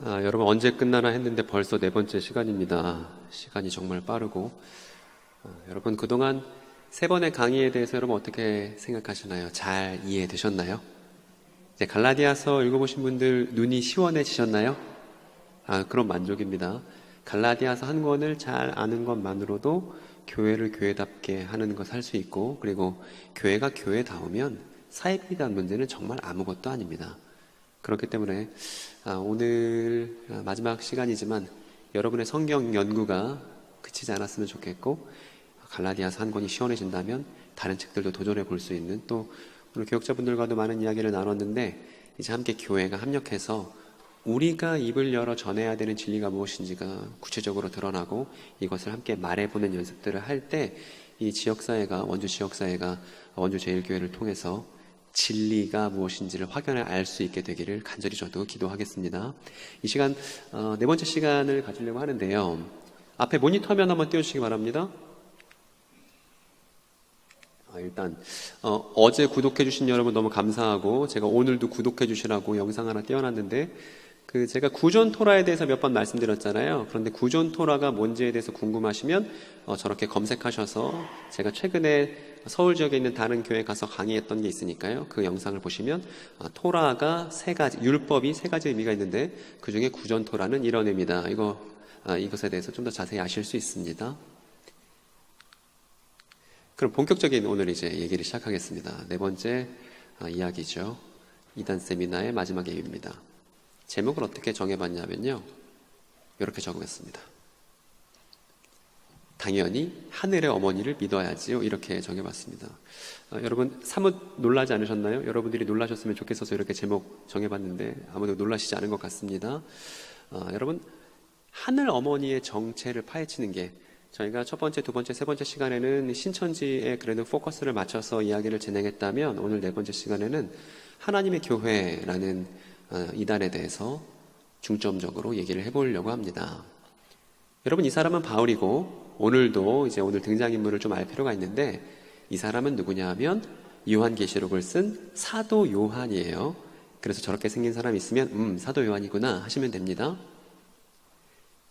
여러분 언제 끝나나 했는데 벌써 네 번째 시간입니다. 시간이 정말 빠르고 여러분 그동안 세 번의 강의에 대해서 여러분 어떻게 생각하시나요? 잘 이해되셨나요? 이제 갈라디아서 읽어보신 분들 눈이 시원해지셨나요? 그럼 만족입니다. 갈라디아서 한 권을 잘 아는 것만으로도 교회를 교회답게 하는 것 할 수 있고, 그리고 교회가 교회다우면 사회비에 대한 문제는 정말 아무것도 아닙니다. 그렇기 때문에 오늘 마지막 시간이지만 여러분의 성경 연구가 그치지 않았으면 좋겠고, 갈라디아서 한 권이 시원해진다면 다른 책들도 도전해 볼 수 있는, 또 오늘 교역자분들과도 많은 이야기를 나눴는데 이제 함께 교회가 합력해서 우리가 입을 열어 전해야 되는 진리가 무엇인지가 구체적으로 드러나고 이것을 함께 말해보는 연습들을 할 때 이 지역사회가, 원주 지역사회가 원주 제일교회를 통해서 진리가 무엇인지를 확연히 알 수 있게 되기를 간절히 저도 기도하겠습니다. 이 시간 네 번째 시간을 가지려고 하는데요. 앞에 모니터 화면 한번 띄워주시기 바랍니다. 일단 어제 구독해 주신 여러분 너무 감사하고, 제가 오늘도 구독해 주시라고 영상 하나 띄워놨는데 제가 구존 토라에 대해서 몇 번 말씀드렸잖아요. 그런데 구존 토라가 뭔지에 대해서 궁금하시면 저렇게 검색하셔서 제가 최근에 서울 지역에 있는 다른 교회 가서 강의했던 게 있으니까요. 그 영상을 보시면 토라가 세 가지, 율법이 세 가지 의미가 있는데 그 중에 구존 토라는 이런 의미다. 이것에 대해서 좀 더 자세히 아실 수 있습니다. 그럼 본격적인 오늘 이제 얘기를 시작하겠습니다. 네 번째 이야기죠. 이단 세미나의 마지막 예입니다. 제목을 어떻게 정해봤냐면요, 이렇게 적었습니다. 당연히 하늘의 어머니를 믿어야지요. 이렇게 정해봤습니다. 여러분 사뭇 놀라지 않으셨나요? 여러분들이 놀라셨으면 좋겠어서 이렇게 제목 정해봤는데 아무도 놀라시지 않은 것 같습니다. 여러분, 하늘 어머니의 정체를 파헤치는 게, 저희가 첫 번째, 두 번째, 세 번째 시간에는 신천지에 그래도 포커스를 맞춰서 이야기를 진행했다면, 오늘 네 번째 시간에는 하나님의 교회라는 이단에 대해서 중점적으로 얘기를 해보려고 합니다. 여러분, 이 사람은 바울이고 오늘도 이제 오늘 등장인물을 좀 알 필요가 있는데, 이 사람은 누구냐 하면 요한계시록을 쓴 사도 요한이에요. 그래서 저렇게 생긴 사람이 있으면 사도 요한이구나 하시면 됩니다.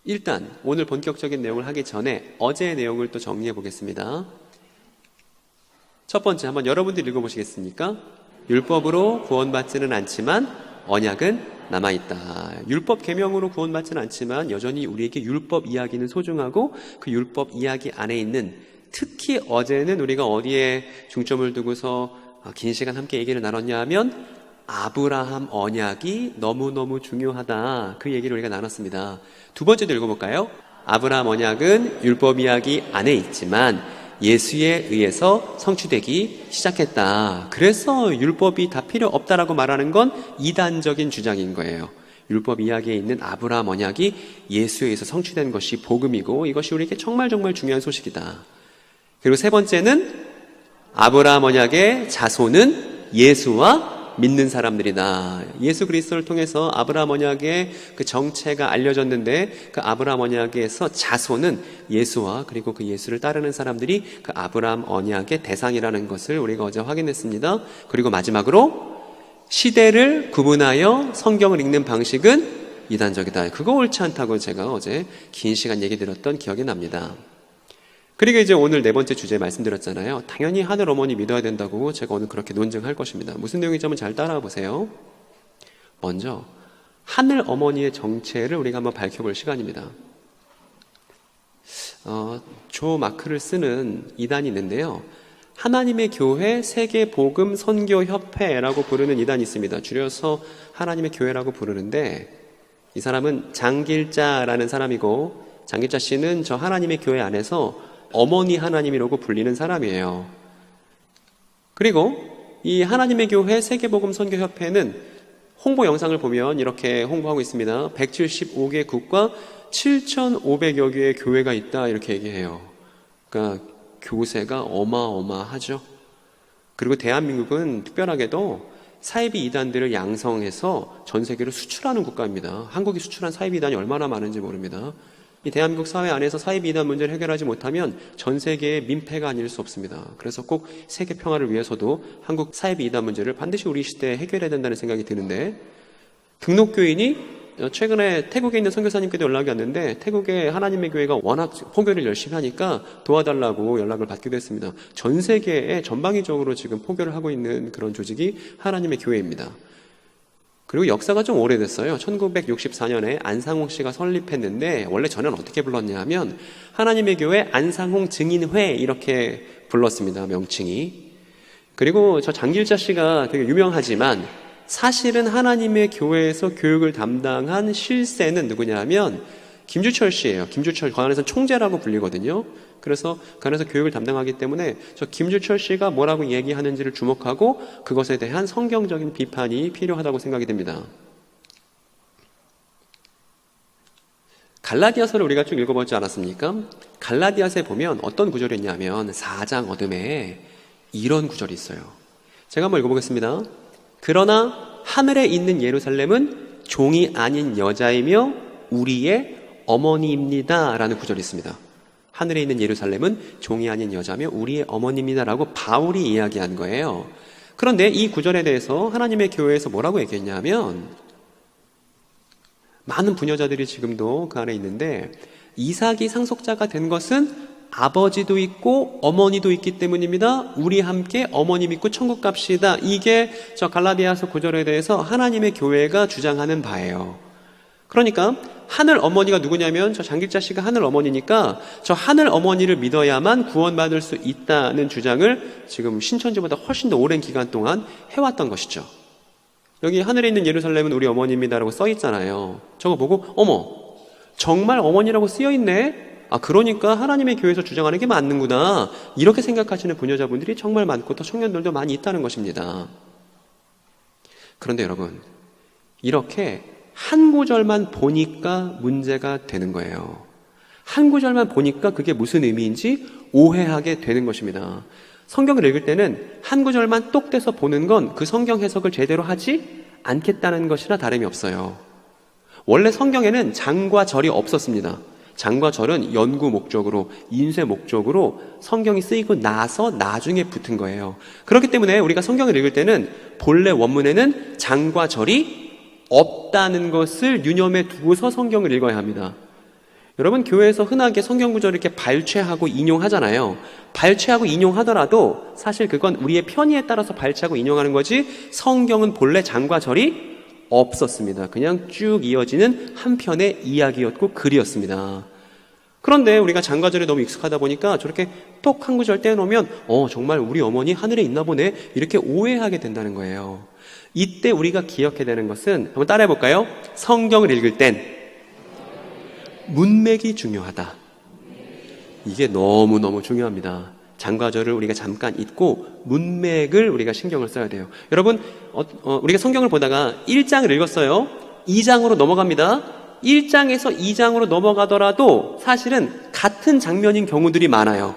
일단 오늘 본격적인 내용을 하기 전에 어제의 내용을 또 정리해 보겠습니다. 첫 번째, 한번 여러분들 읽어보시겠습니까? 율법으로 구원받지는 않지만 언약은 남아있다. 율법 계명으로 구원받지는 않지만 여전히 우리에게 율법 이야기는 소중하고, 그 율법 이야기 안에 있는, 특히 어제는 우리가 어디에 중점을 두고서 긴 시간 함께 얘기를 나눴냐 하면 아브라함 언약이 너무너무 중요하다. 그 얘기를 우리가 나눴습니다. 두 번째도 읽어볼까요? 아브라함 언약은 율법 이야기 안에 있지만 예수에 의해서 성취되기 시작했다. 그래서 율법이 다 필요 없다라고 말하는 건 이단적인 주장인 거예요. 율법 이야기에 있는 아브라함 언약이 예수에 의해서 성취된 것이 복음이고, 이것이 우리에게 정말 정말 중요한 소식이다. 그리고 세 번째는 아브라함 언약의 자손은 예수와 믿는 사람들이다. 예수 그리스도를 통해서 아브라함 언약의 그 정체가 알려졌는데, 그 아브라함 언약에서 자손은 예수와, 그리고 그 예수를 따르는 사람들이 그 아브라함 언약의 대상이라는 것을 우리가 어제 확인했습니다. 그리고 마지막으로 시대를 구분하여 성경을 읽는 방식은 이단적이다. 그거 옳지 않다고 제가 어제 긴 시간 얘기 드렸던 기억이 납니다. 그리고 이제 오늘 네 번째 주제 말씀드렸잖아요. 당연히 하늘 어머니 믿어야 된다고 제가 오늘 그렇게 논증할 것입니다. 무슨 내용인지 한번 잘 따라와 보세요. 먼저 하늘 어머니의 정체를 우리가 한번 밝혀볼 시간입니다. 조 마크를 쓰는 이단이 있는데요, 하나님의 교회 세계복음 선교협회라고 부르는 이단이 있습니다. 줄여서 하나님의 교회라고 부르는데, 이 사람은 장길자라는 사람이고, 장길자 씨는 저 하나님의 교회 안에서 어머니 하나님이라고 불리는 사람이에요. 그리고 이 하나님의 교회 세계복음 선교협회는 홍보 영상을 보면 이렇게 홍보하고 있습니다. 175개 국과 7,500여 개의 교회가 있다, 이렇게 얘기해요. 그러니까 교세가 어마어마하죠. 그리고 대한민국은 특별하게도 사이비 이단들을 양성해서 전 세계로 수출하는 국가입니다. 한국이 수출한 사이비 이단이 얼마나 많은지 모릅니다. 이 대한민국 사회 안에서 사이비 이단 문제를 해결하지 못하면 전 세계의 민폐가 아닐 수 없습니다. 그래서 꼭 세계 평화를 위해서도 한국 사이비 이단 문제를 반드시 우리 시대에 해결해야 된다는 생각이 드는데, 등록교인이 최근에 태국에 있는 선교사님께도 연락이 왔는데 태국의 하나님의 교회가 워낙 포교를 열심히 하니까 도와달라고 연락을 받기도 했습니다. 전 세계에 전방위적으로 지금 포교를 하고 있는 그런 조직이 하나님의 교회입니다. 그리고 역사가 좀 오래됐어요. 1964년에 안상홍 씨가 설립했는데 원래 전에는 어떻게 불렀냐 하면 하나님의 교회 안상홍 증인회 이렇게 불렀습니다. 명칭이. 그리고 저 장길자 씨가 되게 유명하지만 사실은 하나님의 교회에서 교육을 담당한 실세는 누구냐 하면 김주철 씨예요. 김주철, 그 안에서는 총재라고 불리거든요. 그래서 그 안에서 교육을 담당하기 때문에 저 김주철 씨가 뭐라고 얘기하는지를 주목하고 그것에 대한 성경적인 비판이 필요하다고 생각이 됩니다. 갈라디아서를 우리가 쭉 읽어보지 않았습니까? 갈라디아서에 보면 어떤 구절이 있냐면 4장 어둠에 이런 구절이 있어요. 제가 한번 읽어보겠습니다. 그러나 하늘에 있는 예루살렘은 종이 아닌 여자이며 우리의 어머니입니다 라는 구절이 있습니다. 하늘에 있는 예루살렘은 종이 아닌 여자며 우리의 어머니입니다 라고 바울이 이야기한 거예요. 그런데 이 구절에 대해서 하나님의 교회에서 뭐라고 얘기했냐면 많은 부녀자들이 지금도 그 안에 있는데 이삭이 상속자가 된 것은 아버지도 있고 어머니도 있기 때문입니다. 우리 함께 어머니 믿고 천국 갑시다. 이게 저 갈라디아서 구절에 대해서 하나님의 교회가 주장하는 바예요. 그러니까 하늘 어머니가 누구냐면 저 장길자 씨가 하늘 어머니니까 저 하늘 어머니를 믿어야만 구원받을 수 있다는 주장을 지금 신천지보다 훨씬 더 오랜 기간 동안 해왔던 것이죠. 여기 하늘에 있는 예루살렘은 우리 어머니입니다라고 써 있잖아요. 저거 보고 어머 정말 어머니라고 쓰여 있네. 아 그러니까 하나님의 교회에서 주장하는 게 맞는구나. 이렇게 생각하시는 부녀자분들이 정말 많고 또 청년들도 많이 있다는 것입니다. 그런데 여러분 이렇게 한 구절만 보니까 문제가 되는 거예요. 한 구절만 보니까 그게 무슨 의미인지 오해하게 되는 것입니다. 성경을 읽을 때는 한 구절만 똑 떼서 보는 건 그 성경 해석을 제대로 하지 않겠다는 것이나 다름이 없어요. 원래 성경에는 장과 절이 없었습니다. 장과 절은 연구 목적으로, 인쇄 목적으로 성경이 쓰이고 나서 나중에 붙은 거예요. 그렇기 때문에 우리가 성경을 읽을 때는 본래 원문에는 장과 절이 없다는 것을 유념해 두고서 성경을 읽어야 합니다. 여러분 교회에서 흔하게 성경 구절을 이렇게 발췌하고 인용하잖아요. 발췌하고 인용하더라도 사실 그건 우리의 편의에 따라서 발췌하고 인용하는 거지 성경은 본래 장과 절이 없었습니다. 그냥 쭉 이어지는 한 편의 이야기였고 글이었습니다. 그런데 우리가 장과 절에 너무 익숙하다 보니까 저렇게 똑 한 구절 떼놓으면 정말 우리 어머니 하늘에 있나 보네 이렇게 오해하게 된다는 거예요. 이때 우리가 기억해야 되는 것은 한번 따라해 볼까요? 성경을 읽을 땐 문맥이 중요하다. 이게 너무너무 중요합니다. 장과 절을 우리가 잠깐 잊고 문맥을 우리가 신경을 써야 돼요. 여러분 우리가 성경을 보다가 1장을 읽었어요. 2장으로 넘어갑니다. 1장에서 2장으로 넘어가더라도 사실은 같은 장면인 경우들이 많아요.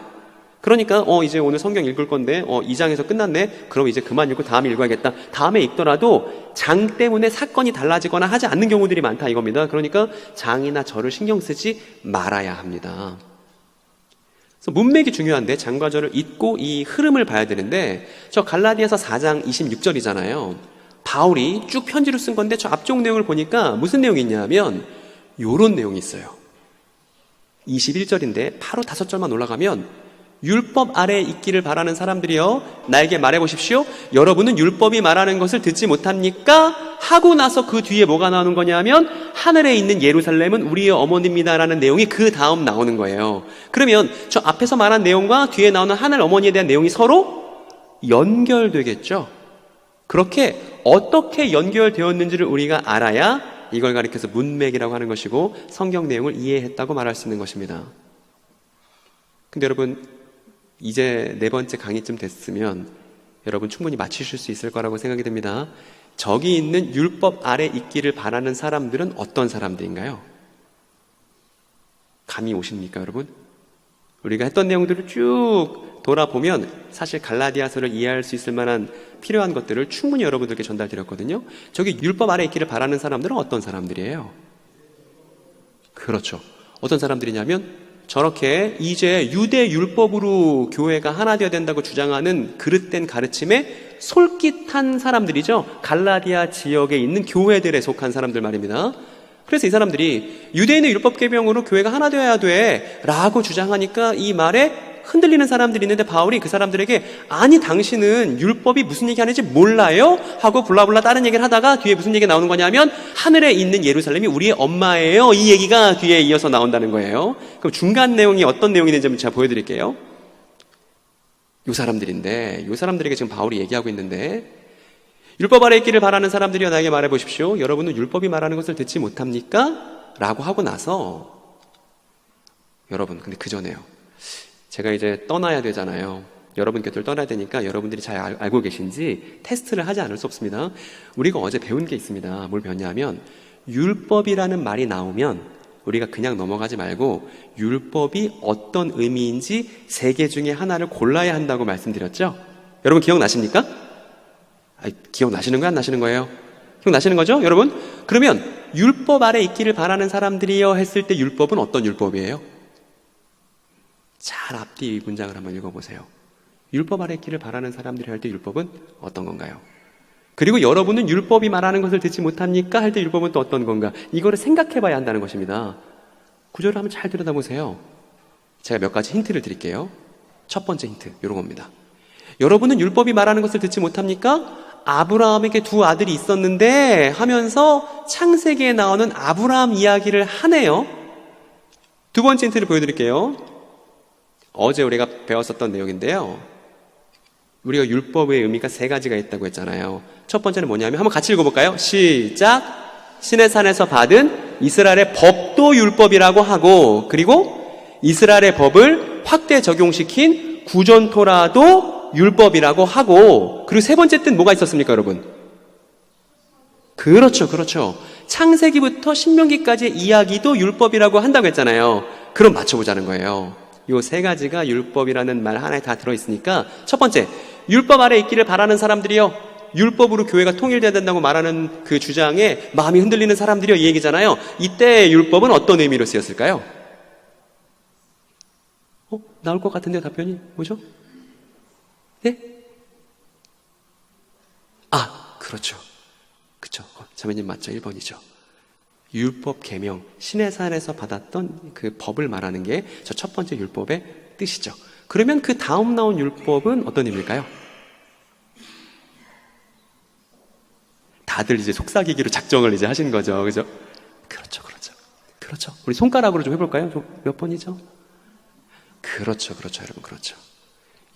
그러니까 이제 오늘 성경 읽을 건데 2장에서 끝났네. 그럼 이제 그만 읽고 다음에 읽어야겠다. 다음에 읽더라도 장 때문에 사건이 달라지거나 하지 않는 경우들이 많다 이겁니다. 그러니까 장이나 절을 신경 쓰지 말아야 합니다. 그래서 문맥이 중요한데 장과 절을 잊고 이 흐름을 봐야 되는데 저 갈라디아서 4장 26절이잖아요. 바울이 쭉 편지로 쓴 건데 저 앞쪽 내용을 보니까 무슨 내용이 있냐면 요런 내용이 있어요. 21절인데 바로 5절만 올라가면 율법 아래에 있기를 바라는 사람들이여 나에게 말해보십시오. 여러분은 율법이 말하는 것을 듣지 못합니까? 하고 나서 그 뒤에 뭐가 나오는 거냐면 하늘에 있는 예루살렘은 우리의 어머니입니다라는 내용이 그 다음 나오는 거예요. 그러면 저 앞에서 말한 내용과 뒤에 나오는 하늘 어머니에 대한 내용이 서로 연결되겠죠. 그렇게 어떻게 연결되었는지를 우리가 알아야 이걸 가리켜서 문맥이라고 하는 것이고 성경 내용을 이해했다고 말할 수 있는 것입니다. 근데 여러분 이제 4번째 강의쯤 됐으면 여러분 충분히 맞추실 수 있을 거라고 생각이 됩니다. 저기 있는 율법 아래 있기를 바라는 사람들은 어떤 사람들인가요? 감이 오십니까 여러분? 우리가 했던 내용들을 쭉 돌아보면 사실 갈라디아서를 이해할 수 있을 만한 필요한 것들을 충분히 여러분들께 전달드렸거든요. 저기 율법 아래 있기를 바라는 사람들은 어떤 사람들이에요? 그렇죠. 어떤 사람들이냐면 저렇게 이제 유대 율법으로 교회가 하나 되어야 된다고 주장하는 그릇된 가르침에 솔깃한 사람들이죠. 갈라디아 지역에 있는 교회들에 속한 사람들 말입니다. 그래서 이 사람들이 유대인의 율법 계명으로 교회가 하나 되어야 돼 라고 주장하니까 이 말에 흔들리는 사람들이 있는데 바울이 그 사람들에게 아니 당신은 율법이 무슨 얘기하는지 몰라요? 하고 블라블라 다른 얘기를 하다가 뒤에 무슨 얘기가 나오는 거냐면 하늘에 있는 예루살렘이 우리의 엄마예요. 이 얘기가 뒤에 이어서 나온다는 거예요. 그럼 중간 내용이 어떤 내용이 있는지 제가 보여드릴게요. 이 사람들인데 이 사람들에게 지금 바울이 얘기하고 있는데 율법 아래 있기를 바라는 사람들이여 나에게 말해보십시오. 여러분은 율법이 말하는 것을 듣지 못합니까? 라고 하고 나서 여러분 근데 그 전에요. 제가 이제 떠나야 되잖아요. 여러분 곁을 떠나야 되니까 여러분들이 잘 알고 계신지 테스트를 하지 않을 수 없습니다. 우리가 어제 배운 게 있습니다. 뭘 배웠냐면 율법이라는 말이 나오면 우리가 그냥 넘어가지 말고 율법이 어떤 의미인지 세 개 중에 하나를 골라야 한다고 말씀드렸죠? 여러분 기억나십니까? 기억나시는 거예요? 안 나시는 거예요? 기억나시는 거죠? 여러분? 그러면 율법 아래 있기를 바라는 사람들이여 했을 때 율법은 어떤 율법이에요? 잘 앞뒤 문장을 한번 읽어보세요. 율법 아래 있기를 바라는 사람들이 할 때 율법은 어떤 건가요? 그리고 여러분은 율법이 말하는 것을 듣지 못합니까? 할 때 율법은 또 어떤 건가? 이거를 생각해 봐야 한다는 것입니다. 구조를 한번 잘 들여다보세요. 제가 몇 가지 힌트를 드릴게요. 첫 번째 힌트, 이런 겁니다. 여러분은 율법이 말하는 것을 듣지 못합니까? 아브라함에게 두 아들이 있었는데 하면서 창세기에 나오는 아브라함 이야기를 하네요. 두 번째 힌트를 보여드릴게요. 어제 우리가 배웠었던 내용인데요. 우리가 율법의 의미가 세 가지가 있다고 했잖아요. 첫 번째는 뭐냐면 한번 같이 읽어볼까요? 시작! 시내산에서 받은 이스라엘의 법도 율법이라고 하고 그리고 이스라엘의 법을 확대 적용시킨 구전토라도 율법이라고 하고 그리고 세 번째 뜻 뭐가 있었습니까 여러분? 그렇죠. 창세기부터 신명기까지의 이야기도 율법이라고 한다고 했잖아요. 그럼 맞춰보자는 거예요. 이 세 가지가 율법이라는 말 하나에 다 들어있으니까 첫 번째, 율법 아래 있기를 바라는 사람들이요. 율법으로 교회가 통일돼야 된다고 말하는 그 주장에 마음이 흔들리는 사람들이요. 이 얘기잖아요. 이때 율법은 어떤 의미로 쓰였을까요? 나올 것 같은데요, 답변이? 뭐죠? 네? 그렇죠. 자매님 맞죠? 1번이죠. 율법 계명, 시내산에서 받았던 그 법을 말하는 게 저 첫 번째 율법의 뜻이죠. 그러면 그 다음 나온 율법은 어떤 의미일까요? 다들 이제 속삭이기로 작정을 이제 하신 거죠. 그죠? 그렇죠. 우리 손가락으로 좀 해볼까요? 몇 번이죠? 그렇죠, 여러분, 그렇죠.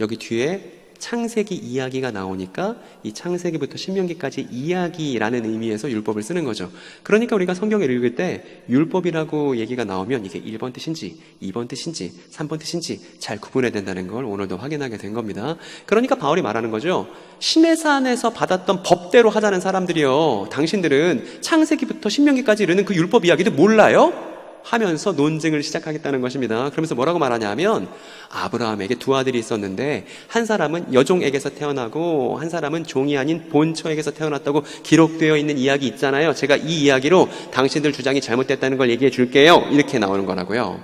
여기 뒤에 창세기 이야기가 나오니까 이 창세기부터 신명기까지 이야기라는 의미에서 율법을 쓰는 거죠. 그러니까 우리가 성경을 읽을 때 율법이라고 얘기가 나오면 이게 1번 뜻인지 2번 뜻인지 3번 뜻인지 잘 구분해야 된다는 걸 오늘도 확인하게 된 겁니다. 그러니까 바울이 말하는 거죠. 시내산에서 받았던 법대로 하자는 사람들이요. 당신들은 창세기부터 신명기까지 이르는 그 율법 이야기도 몰라요? 하면서 논쟁을 시작하겠다는 것입니다. 그러면서 뭐라고 말하냐면 아브라함에게 두 아들이 있었는데 한 사람은 여종에게서 태어나고 한 사람은 종이 아닌 본처에게서 태어났다고 기록되어 있는 이야기 있잖아요. 제가 이 이야기로 당신들 주장이 잘못됐다는 걸 얘기해 줄게요. 이렇게 나오는 거라고요.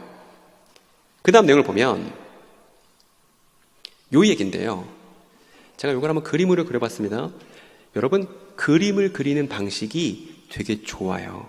그 다음 내용을 보면 요 얘기인데요. 제가 이걸 한번 그림으로 그려봤습니다. 여러분, 그림을 그리는 방식이 되게 좋아요.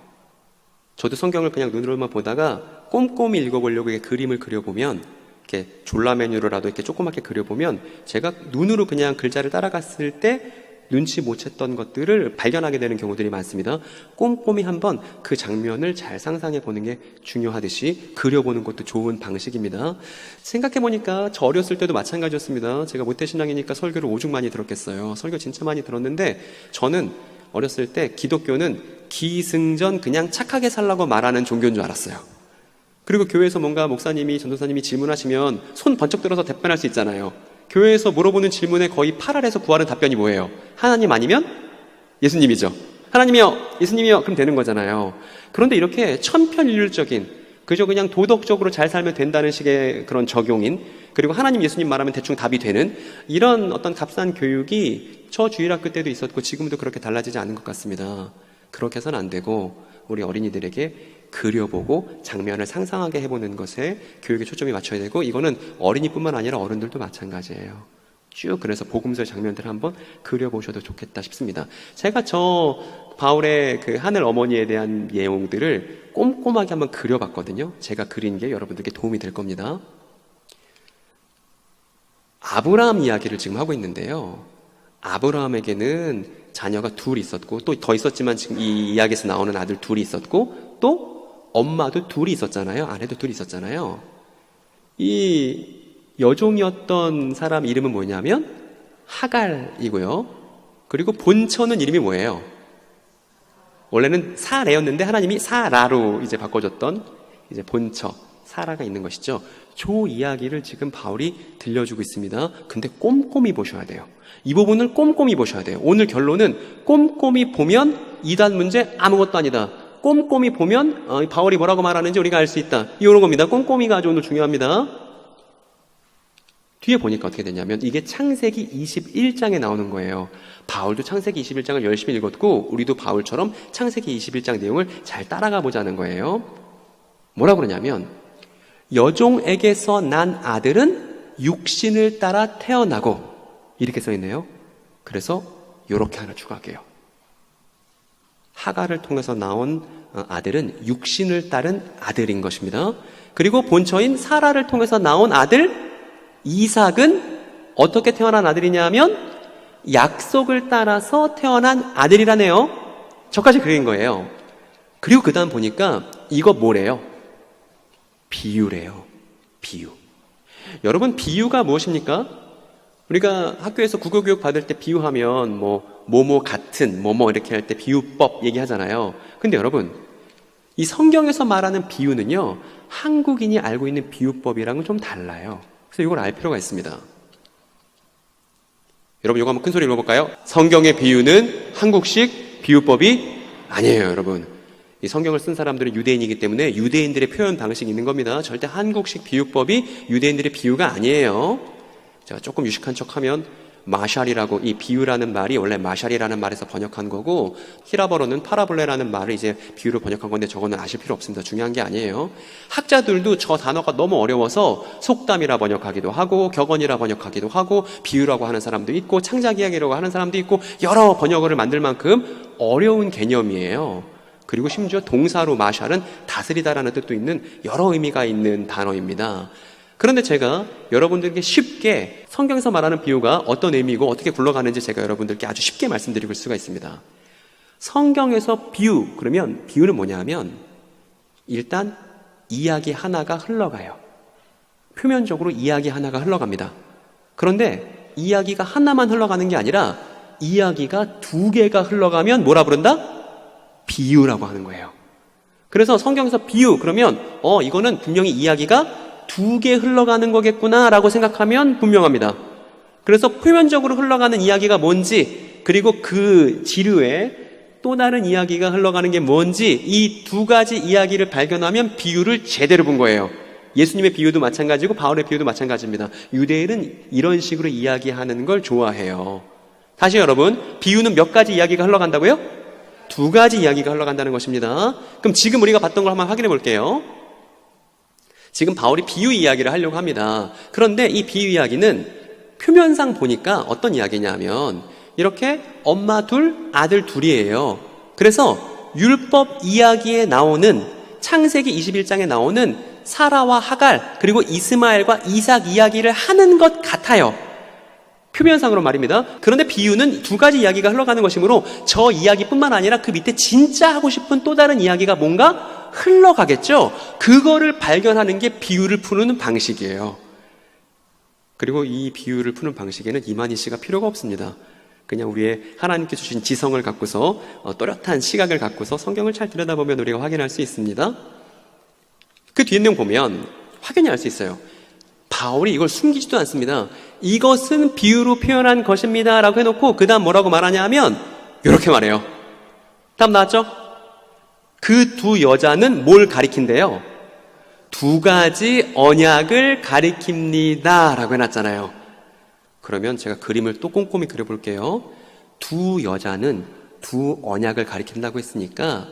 저도 성경을 그냥 눈으로만 보다가 꼼꼼히 읽어보려고 이렇게 그림을 그려보면 이렇게 졸라 메뉴로라도 이렇게 조그맣게 그려보면 제가 눈으로 그냥 글자를 따라갔을 때 눈치 못 챘던 것들을 발견하게 되는 경우들이 많습니다. 꼼꼼히 한번 그 장면을 잘 상상해 보는 게 중요하듯이 그려보는 것도 좋은 방식입니다. 생각해보니까 저 어렸을 때도 마찬가지였습니다. 제가 모태신앙이니까 설교를 오죽 많이 들었겠어요. 설교 진짜 많이 들었는데 저는 어렸을 때 기독교는 기승전 그냥 착하게 살라고 말하는 종교인 줄 알았어요. 그리고 교회에서 뭔가 목사님이 전도사님이 질문하시면 손 번쩍 들어서 답변할 수 있잖아요. 교회에서 물어보는 질문에 거의 8알에서 9알은 답변이 뭐예요? 하나님 아니면 예수님이죠. 하나님이요, 예수님이요. 그럼 되는 거잖아요. 그런데 이렇게 천편일률적인 그저 그냥 도덕적으로 잘 살면 된다는 식의 그런 적용인 그리고 하나님 예수님 말하면 대충 답이 되는 이런 어떤 값싼 교육이 저 주일학교 때도 있었고 지금도 그렇게 달라지지 않은 것 같습니다. 그렇게 해서는 안 되고 우리 어린이들에게 그려보고 장면을 상상하게 해보는 것에 교육에 초점이 맞춰야 되고 이거는 어린이뿐만 아니라 어른들도 마찬가지예요. 쭉 그래서 복음서의 장면들을 한번 그려보셔도 좋겠다 싶습니다. 제가 저 바울의 그 하늘 어머니에 대한 내용들을 꼼꼼하게 한번 그려봤거든요. 제가 그린 게 여러분들께 도움이 될 겁니다. 아브라함 이야기를 지금 하고 있는데요. 아브라함에게는 자녀가 둘 있었고, 또 더 있었지만 지금 이 이야기에서 나오는 아들 둘이 있었고, 또 엄마도 둘이 있었잖아요. 아내도 둘이 있었잖아요. 이 여종이었던 사람 이름은 뭐냐면 하갈이고요. 그리고 본처는 이름이 뭐예요? 원래는 사레였는데 하나님이 사라로 이제 바꿔줬던 이제 본처 사라가 있는 것이죠. 조 이야기를 지금 바울이 들려주고 있습니다. 근데 꼼꼼히 보셔야 돼요. 이 부분을 꼼꼼히 보셔야 돼요. 오늘 결론은 꼼꼼히 보면 이단 문제 아무것도 아니다. 꼼꼼히 보면 바울이 뭐라고 말하는지 우리가 알 수 있다. 이런 겁니다. 꼼꼼히가 아주 오늘 중요합니다. 뒤에 보니까 어떻게 되냐면 이게 창세기 21장에 나오는 거예요. 바울도 창세기 21장을 열심히 읽었고 우리도 바울처럼 창세기 21장 내용을 잘 따라가 보자는 거예요. 뭐라고 그러냐면 여종에게서 난 아들은 육신을 따라 태어나고 이렇게 써 있네요. 그래서 이렇게 하나 추가할게요. 하갈을 통해서 나온 아들은 육신을 따른 아들인 것입니다. 그리고 본처인 사라를 통해서 나온 아들 이삭은 어떻게 태어난 아들이냐 하면 약속을 따라서 태어난 아들이라네요. 저까지 그린 거예요. 그리고 그 다음 보니까 이거 뭐래요? 비유래요. 비유. 여러분 비유가 무엇입니까? 우리가 학교에서 국어교육 받을 때 비유하면 뭐뭐 같은 뭐뭐 이렇게 할 때 비유법 얘기하잖아요. 근데 여러분 이 성경에서 말하는 비유는요 한국인이 알고 있는 비유법이랑은 좀 달라요. 그래서 이걸 알 필요가 있습니다. 여러분 이거 한번 큰 소리 읽어볼까요? 성경의 비유는 한국식 비유법이 아니에요. 여러분 이 성경을 쓴 사람들은 유대인이기 때문에 유대인들의 표현 방식이 있는 겁니다. 절대 한국식 비유법이 유대인들의 비유가 아니에요. 제가 조금 유식한 척하면 마샬이라고, 이 비유라는 말이 원래 마샬이라는 말에서 번역한 거고 히라버로는 파라볼레라는 말을 이제 비유로 번역한 건데 저거는 아실 필요 없습니다. 중요한 게 아니에요. 학자들도 저 단어가 너무 어려워서 속담이라 번역하기도 하고 격언이라 번역하기도 하고 비유라고 하는 사람도 있고 창작 이야기라고 하는 사람도 있고 여러 번역어를 만들 만큼 어려운 개념이에요. 그리고 심지어 동사로 마샬은 다스리다라는 뜻도 있는 여러 의미가 있는 단어입니다. 그런데 제가 여러분들께 쉽게 성경에서 말하는 비유가 어떤 의미고 어떻게 굴러가는지 제가 여러분들께 아주 쉽게 말씀드릴 수가 있습니다. 성경에서 비유, 그러면 비유는 뭐냐 하면 일단 이야기 하나가 흘러가요. 표면적으로 이야기 하나가 흘러갑니다. 그런데 이야기가 하나만 흘러가는 게 아니라 이야기가 두 개가 흘러가면 뭐라 부른다? 비유라고 하는 거예요. 그래서 성경에서 비유, 그러면 이거는 분명히 이야기가 두 개 흘러가는 거겠구나라고 생각하면 분명합니다. 그래서 표면적으로 흘러가는 이야기가 뭔지, 그리고 그 지류에 또 다른 이야기가 흘러가는 게 뭔지, 이 두 가지 이야기를 발견하면 비유를 제대로 본 거예요. 예수님의 비유도 마찬가지고 바울의 비유도 마찬가지입니다. 유대인은 이런 식으로 이야기하는 걸 좋아해요. 다시 여러분, 비유는 몇 가지 이야기가 흘러간다고요? 두 가지 이야기가 흘러간다는 것입니다. 그럼 지금 우리가 봤던 걸 한번 확인해 볼게요. 지금 바울이 비유 이야기를 하려고 합니다. 그런데 이 비유 이야기는 표면상 보니까 어떤 이야기냐면 이렇게 엄마 둘, 아들 둘이에요. 그래서 율법 이야기에 나오는 창세기 21장에 나오는 사라와 하갈 그리고 이스마엘과 이삭 이야기를 하는 것 같아요. 표면상으로 말입니다. 그런데 비유는 두 가지 이야기가 흘러가는 것이므로 저 이야기뿐만 아니라 그 밑에 진짜 하고 싶은 또 다른 이야기가 뭔가 흘러가겠죠. 그거를 발견하는 게 비유를 푸는 방식이에요. 그리고 이 비유를 푸는 방식에는 이만희 씨가 필요가 없습니다. 그냥 우리의 하나님께 주신 지성을 갖고서 또렷한 시각을 갖고서 성경을 잘 들여다보면 우리가 확인할 수 있습니다. 그 뒤에 내용 보면 확연히 알 수 있어요. 바울이 이걸 숨기지도 않습니다. 이것은 비유로 표현한 것입니다 라고 해놓고 그 다음 뭐라고 말하냐 하면 이렇게 말해요. 답 나왔죠? 그 두 여자는 뭘 가리킨대요? 두 가지 언약을 가리킵니다 라고 해놨잖아요. 그러면 제가 그림을 또 꼼꼼히 그려볼게요. 두 여자는 두 언약을 가리킨다고 했으니까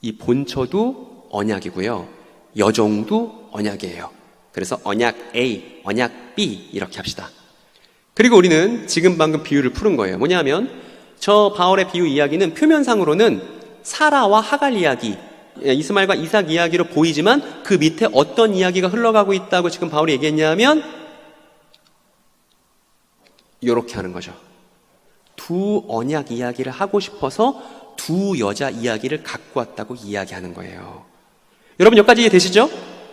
이 본처도 언약이고요. 여종도 언약이에요. 그래서 언약 A, 언약 B 이렇게 합시다. 그리고 우리는 지금 방금 비유를 푸는 거예요. 뭐냐면 저 바울의 비유 이야기는 표면상으로는 사라와 하갈 이야기, 이스마엘과 이삭 이야기로 보이지만 그 밑에 어떤 이야기가 흘러가고 있다고 지금 바울이 얘기했냐면 이렇게 하는 거죠. 두 언약 이야기를 하고 싶어서 두 여자 이야기를 갖고 왔다고 이야기하는 거예요. 여러분 여기까지 이해되시죠?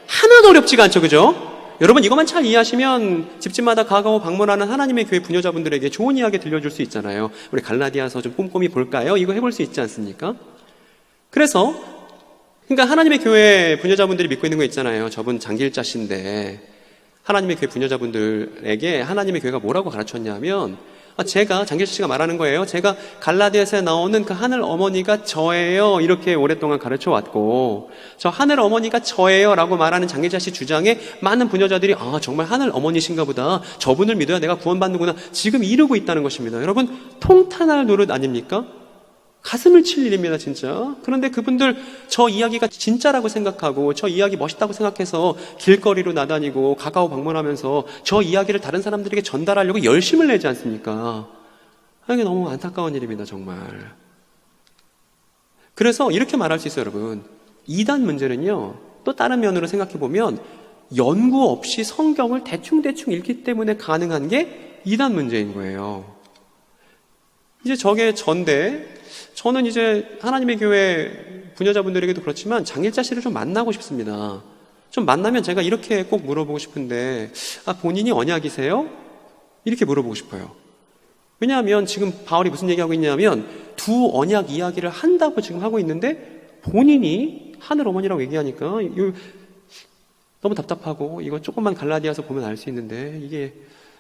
하나도 어렵지가 않죠, 그죠? 여러분 이것만 잘 이해하시면 집집마다 가고 방문하는 하나님의 교회 부녀자분들에게 좋은 이야기 들려줄 수 있잖아요. 우리 갈라디아서 좀 꼼꼼히 볼까요? 이거 해볼 수 있지 않습니까? 그래서 그러니까 하나님의 교회 부녀자분들이 믿고 있는 거 있잖아요. 저분 장길자신데 하나님의 교회 부녀자분들에게 하나님의 교회가 뭐라고 가르쳤냐면 제가 장길자 씨가 말하는 거예요. 제가 갈라디아서에 나오는 그 하늘 어머니가 저예요. 이렇게 오랫동안 가르쳐 왔고 저 하늘 어머니가 저예요 라고 말하는 장길자 씨 주장에 많은 부녀자들이 정말 하늘 어머니신가 보다. 저분을 믿어야 내가 구원받는구나. 지금 이루고 있다는 것입니다. 여러분 통탄할 노릇 아닙니까? 가슴을 칠 일입니다, 진짜. 그런데 그분들 저 이야기가 진짜라고 생각하고 저 이야기 멋있다고 생각해서 길거리로 나다니고 가까워 방문하면서 저 이야기를 다른 사람들에게 전달하려고 열심을 내지 않습니까? 이게 너무 안타까운 일입니다, 정말. 그래서 이렇게 말할 수 있어요, 여러분. 이단 문제는요, 또 다른 면으로 생각해보면 연구 없이 성경을 대충대충 읽기 때문에 가능한 게 이단 문제인 거예요. 이제 저게 전데 저는 이제 하나님의 교회 부녀자분들에게도 그렇지만 장길자 씨를 좀 만나고 싶습니다. 좀 만나면 제가 이렇게 꼭 물어보고 싶은데 본인이 언약이세요? 이렇게 물어보고 싶어요. 왜냐하면 지금 바울이 무슨 얘기하고 있냐면 두 언약 이야기를 한다고 지금 하고 있는데 본인이 하늘 어머니라고 얘기하니까 이거 너무 답답하고 이거 조금만 갈라디아서 보면 알 수 있는데 이게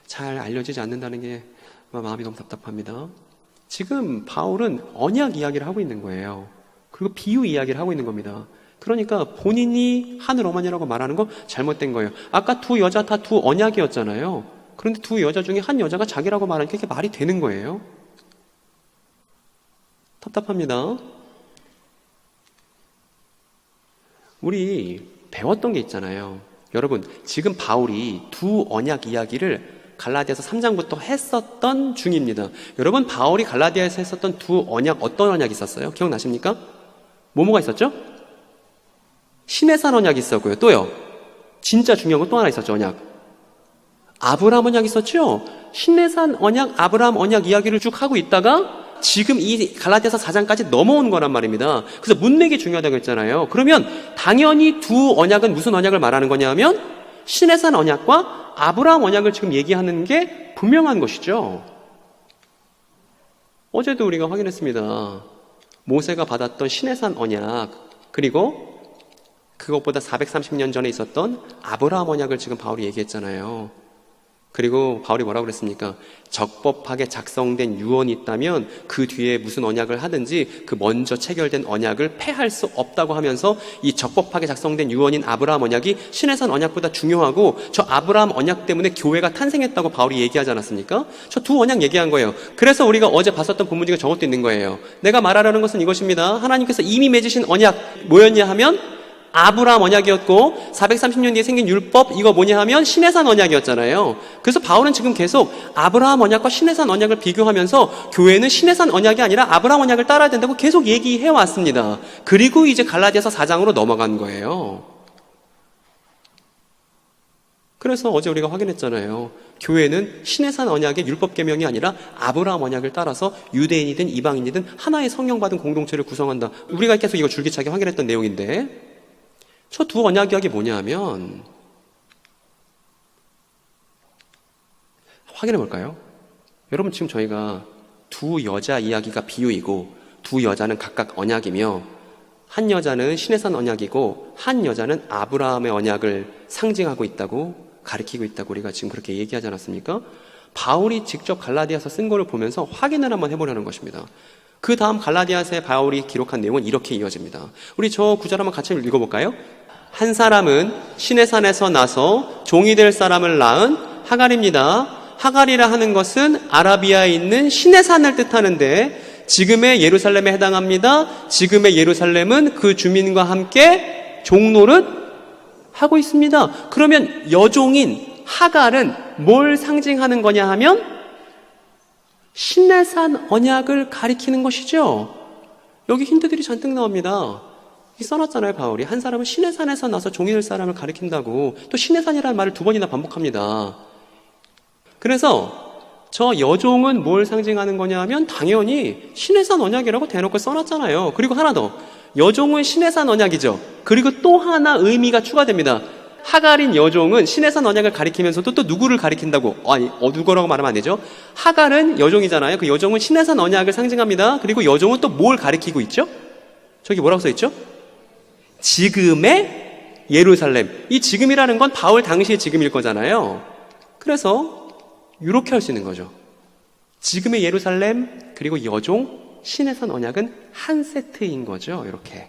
잘 알려지지 않는다는 게 마음이 너무 답답합니다. 지금 바울은 언약 이야기를 하고 있는 거예요. 그리고 비유 이야기를 하고 있는 겁니다. 그러니까 본인이 하늘 어머니라고 말하는 거 잘못된 거예요. 아까 두 여자 다 두 언약이었잖아요. 그런데 두 여자 중에 한 여자가 자기라고 말하니까 이게 말이 되는 거예요. 답답합니다. 우리 배웠던 게 있잖아요. 여러분 지금 바울이 두 언약 이야기를 갈라디아서 3장부터 했었던 중입니다. 여러분 바울이 갈라디아에서 했었던 두 언약 어떤 언약이 있었어요? 기억나십니까? 뭐가 있었죠? 시내산 언약이 있었고요. 또요. 진짜 중요한 거 또 하나 있었죠. 언약. 아브라함 언약이 있었죠? 시내산 언약, 아브라함 언약 이야기를 쭉 하고 있다가 지금 이 갈라디아서 4장까지 넘어온 거란 말입니다. 그래서 문맥이 중요하다고 했잖아요. 그러면 당연히 두 언약은 무슨 언약을 말하는 거냐면 시내산 언약과 아브라함 언약을 지금 얘기하는 게 분명한 것이죠. 어제도 우리가 확인했습니다. 모세가 받았던 시내산 언약 그리고 그것보다 430년 전에 있었던 아브라함 언약을 지금 바울이 얘기했잖아요. 그리고 바울이 뭐라고 그랬습니까? 적법하게 작성된 유언이 있다면 그 뒤에 무슨 언약을 하든지 그 먼저 체결된 언약을 폐할 수 없다고 하면서 이 적법하게 작성된 유언인 아브라함 언약이 시내산 언약보다 중요하고 저 아브라함 언약 때문에 교회가 탄생했다고 바울이 얘기하지 않았습니까? 저 두 언약 얘기한 거예요. 그래서 우리가 어제 봤었던 본문 중에 저것도 있는 거예요. 내가 말하려는 것은 이것입니다. 하나님께서 이미 맺으신 언약 뭐였냐 하면 아브라함 언약이었고 430년 뒤에 생긴 율법 이거 뭐냐 하면 시내산 언약이었잖아요. 그래서 바울은 지금 계속 아브라함 언약과 시내산 언약을 비교하면서 교회는 시내산 언약이 아니라 아브라함 언약을 따라야 된다고 계속 얘기해 왔습니다. 그리고 이제 갈라디아서 4장으로 넘어간 거예요. 그래서 어제 우리가 확인했잖아요. 교회는 시내산 언약의 율법 계명이 아니라 아브라함 언약을 따라서 유대인이든 이방인이든 하나의 성령받은 공동체를 구성한다. 우리가 계속 이거 줄기차게 확인했던 내용인데 저 두 언약 이야기 뭐냐 하면 확인해 볼까요? 여러분 지금 저희가 두 여자 이야기가 비유이고 두 여자는 각각 언약이며 한 여자는 시내산 언약이고 한 여자는 아브라함의 언약을 상징하고 있다고 가리키고 있다고 우리가 지금 그렇게 얘기하지 않았습니까? 바울이 직접 갈라디아서 쓴 거를 보면서 확인을 한번 해보려는 것입니다. 그 다음 갈라디아서에 바울이 기록한 내용은 이렇게 이어집니다. 우리 저 구절 한번 같이 읽어볼까요? 한 사람은 시내산에서 나서 종이 될 사람을 낳은 하갈입니다. 하갈이라 하는 것은 아라비아에 있는 시내산을 뜻하는데 지금의 예루살렘에 해당합니다. 지금의 예루살렘은 그 주민과 함께 종노릇 하고 있습니다. 그러면 여종인 하갈은 뭘 상징하는 거냐 하면 시내산 언약을 가리키는 것이죠. 여기 힌트들이 잔뜩 나옵니다. 써놨잖아요, 바울이. 한 사람은 시내산에서 나서 종이 될 사람을 가리킨다고. 또 시내산이라는 말을 2번이나 반복합니다. 그래서 저 여종은 뭘 상징하는 거냐 하면 당연히 시내산 언약이라고 대놓고 써놨잖아요. 그리고 하나 더. 여종은 시내산 언약이죠. 그리고 또 하나 의미가 추가됩니다. 하갈인 여종은 시내산 언약을 가리키면서도 또 누구를 가리킨다고? 누구라고 말하면 안 되죠. 하갈은 여종이잖아요. 그 여종은 시내산 언약을 상징합니다. 그리고 여종은 또 뭘 가리키고 있죠? 저기 뭐라고 써있죠? 지금의 예루살렘. 이 지금이라는 건 바울 당시의 지금일 거잖아요. 그래서 이렇게 할 수 있는 거죠. 지금의 예루살렘 그리고 여종 시내산 언약은 한 세트인 거죠. 이렇게.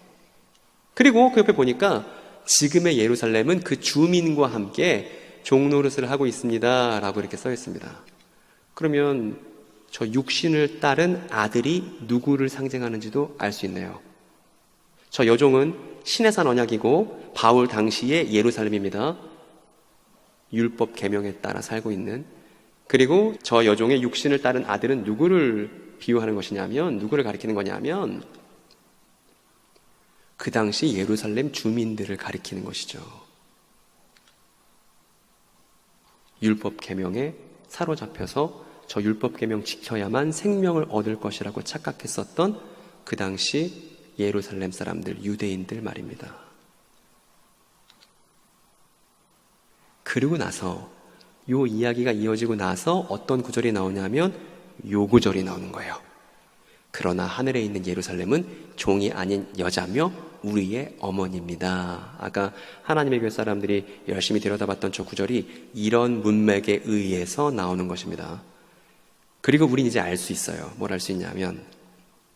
그리고 그 옆에 보니까 지금의 예루살렘은 그 주민과 함께 종노릇을 하고 있습니다 라고 이렇게 써 있습니다. 그러면 저 육신을 따른 아들이 누구를 상징하는지도 알 수 있네요. 저 여종은 시내산 언약이고 바울 당시의 예루살렘입니다. 율법 계명에 따라 살고 있는. 그리고 저 여종의 육신을 따른 아들은 누구를 비유하는 것이냐면, 누구를 가리키는 거냐면 그 당시 예루살렘 주민들을 가리키는 것이죠. 율법 계명에 사로잡혀서 저 율법 계명 지켜야만 생명을 얻을 것이라고 착각했었던 그 당시 예루살렘 사람들, 유대인들 말입니다. 그리고 나서 요 이야기가 이어지고 나서 어떤 구절이 나오냐면 요 구절이 나오는 거예요. 그러나 하늘에 있는 예루살렘은 종이 아닌 여자며 우리의 어머니입니다. 아까 하나님의 교회 사람들이 열심히 들여다봤던 저 구절이 이런 문맥에 의해서 나오는 것입니다. 그리고 우린 이제 알 수 있어요. 뭘 알 수 있냐면,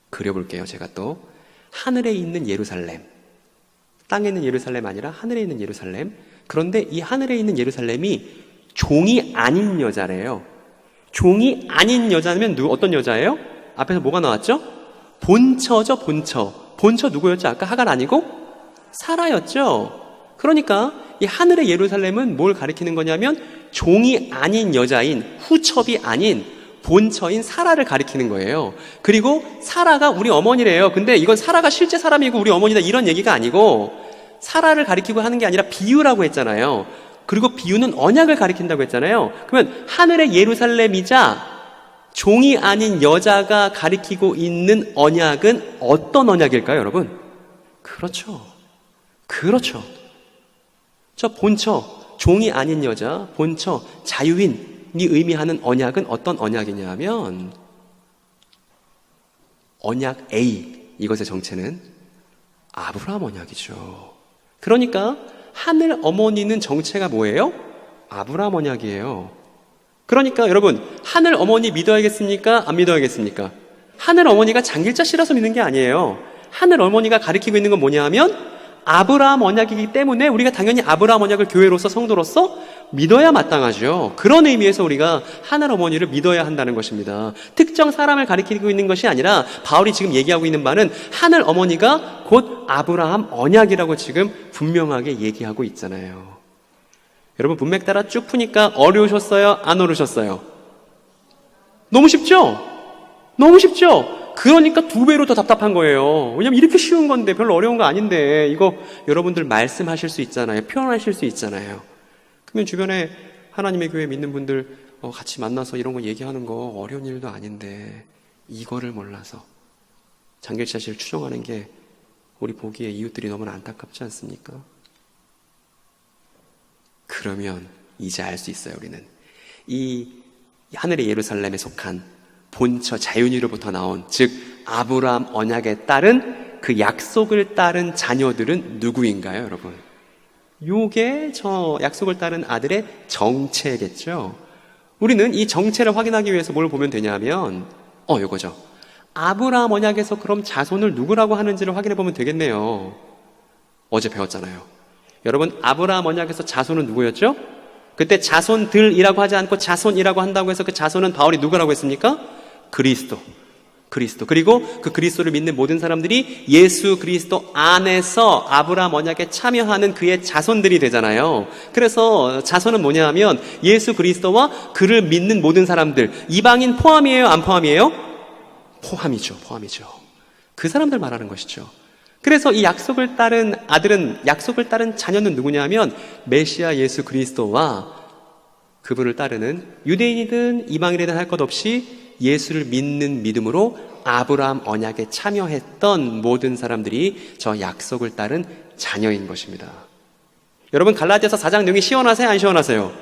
그려볼게요. 제가 또 하늘에 있는 예루살렘, 땅에 있는 예루살렘 아니라 하늘에 있는 예루살렘. 그런데 이 하늘에 있는 예루살렘이 종이 아닌 여자래요. 종이 아닌 여자면 어떤 여자예요? 앞에서 뭐가 나왔죠? 본처죠, 본처. 본처 누구였죠? 아까 하갈 아니고 사라였죠. 그러니까 이 하늘의 예루살렘은 뭘 가리키는 거냐면 종이 아닌 여자인, 후첩이 아닌 본처인 사라를 가리키는 거예요. 그리고 사라가 우리 어머니래요. 근데 이건 사라가 실제 사람이고 우리 어머니다 이런 얘기가 아니고 사라를 가리키고 하는 게 아니라 비유라고 했잖아요. 그리고 비유는 언약을 가리킨다고 했잖아요. 그러면 하늘의 예루살렘이자 종이 아닌 여자가 가리키고 있는 언약은 어떤 언약일까요, 여러분? 그렇죠. 저 본처, 종이 아닌 여자, 본처, 자유인이 의미하는 언약은 어떤 언약이냐면 언약 A, 이것의 정체는 아브라함 언약이죠. 그러니까 하늘 어머니는 정체가 뭐예요? 아브라함 언약이에요. 그러니까 여러분, 하늘 어머니 믿어야겠습니까? 안 믿어야겠습니까? 하늘 어머니가 장길자 씨라서 믿는 게 아니에요. 하늘 어머니가 가리키고 있는 건 뭐냐 하면 아브라함 언약이기 때문에 우리가 당연히 아브라함 언약을 교회로서, 성도로서 믿어야 마땅하죠. 그런 의미에서 우리가 하늘 어머니를 믿어야 한다는 것입니다. 특정 사람을 가리키고 있는 것이 아니라 바울이 지금 얘기하고 있는 바는 하늘 어머니가 곧 아브라함 언약이라고 지금 분명하게 얘기하고 있잖아요. 여러분, 문맥 따라 쭉 푸니까 어려우셨어요? 안 어려우셨어요? 너무 쉽죠? 그러니까 2배로 더 답답한 거예요. 왜냐면 이렇게 쉬운 건데, 별로 어려운 거 아닌데, 이거 여러분들 말씀하실 수 있잖아요. 표현하실 수 있잖아요. 그러면 주변에 하나님의 교회 믿는 분들 같이 만나서 이런 거 얘기하는 거 어려운 일도 아닌데 이거를 몰라서 장길자 씨를 추종하는 게 우리 보기에 이웃들이 너무나 안타깝지 않습니까? 그러면 이제 알 수 있어요. 우리는 이 하늘의 예루살렘에 속한 본처 자유인으로부터 나온, 즉 아브라함 언약에 따른 그 약속을 따른 자녀들은 누구인가요, 여러분? 요게 저 약속을 따른 아들의 정체겠죠. 우리는 이 정체를 확인하기 위해서 뭘 보면 되냐면 요거죠. 아브라함 언약에서 그럼 자손을 누구라고 하는지를 확인해 보면 되겠네요. 어제 배웠잖아요. 여러분, 아브라함 언약에서 자손은 누구였죠? 그때 자손들이라고 하지 않고 자손이라고 한다고 해서 그 자손은 바울이 누구라고 했습니까? 그리스도. 그리스도, 그리고 그 그리스도를 믿는 모든 사람들이 예수 그리스도 안에서 아브라함 언약에 참여하는 그의 자손들이 되잖아요. 그래서 자손은 뭐냐 하면 예수 그리스도와 그를 믿는 모든 사람들, 이방인 포함이에요, 안 포함이에요? 포함이죠. 그 사람들 말하는 것이죠. 그래서 이 약속을 따른 아들은, 약속을 따른 자녀는 누구냐 하면 메시아 예수 그리스도와 그분을 따르는 유대인이든 이방인이든 할 것 없이 예수를 믿는 믿음으로 아브라함 언약에 참여했던 모든 사람들이 저 약속을 따른 자녀인 것입니다. 여러분, 갈라디아서 4장 내용이 시원하세요, 안 시원하세요?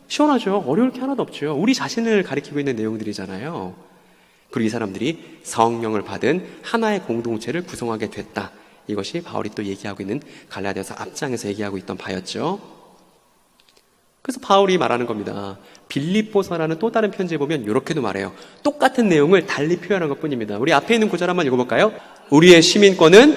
시원하죠. 어려울 게 하나도 없죠. 우리 자신을 가리키고 있는 내용들이잖아요. 그리고 이 사람들이 성령을 받은 하나의 공동체를 구성하게 됐다. 이것이 바울이 또 얘기하고 있는 갈라디아서 앞장에서 얘기하고 있던 바였죠. 그래서 바울이 말하는 겁니다. 빌립보서라는 또 다른 편지에 보면 이렇게도 말해요. 똑같은 내용을 달리 표현한 것뿐입니다. 우리 앞에 있는 구절 한번 읽어볼까요? 우리의 시민권은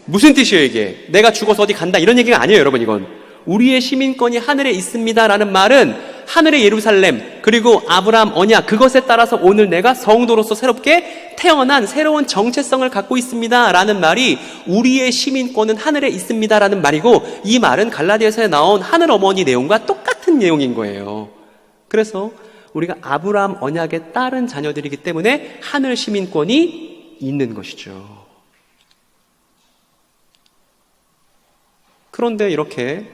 무슨 뜻이에요 이게? 내가 죽어서 어디 간다 이런 얘기가 아니에요 여러분. 이건 우리의 시민권이 하늘에 있습니다라는 말은 하늘의 예루살렘 그리고 아브라함 언약, 그것에 따라서 오늘 내가 성도로서 새롭게 태어난 새로운 정체성을 갖고 있습니다라는 말이 우리의 시민권은 하늘에 있습니다라는 말이고, 이 말은 갈라디아서에 나온 하늘 어머니 내용과 똑같은 내용인 거예요. 그래서 우리가 아브라함 언약에 따른 자녀들이기 때문에 하늘 시민권이 있는 것이죠. 그런데 이렇게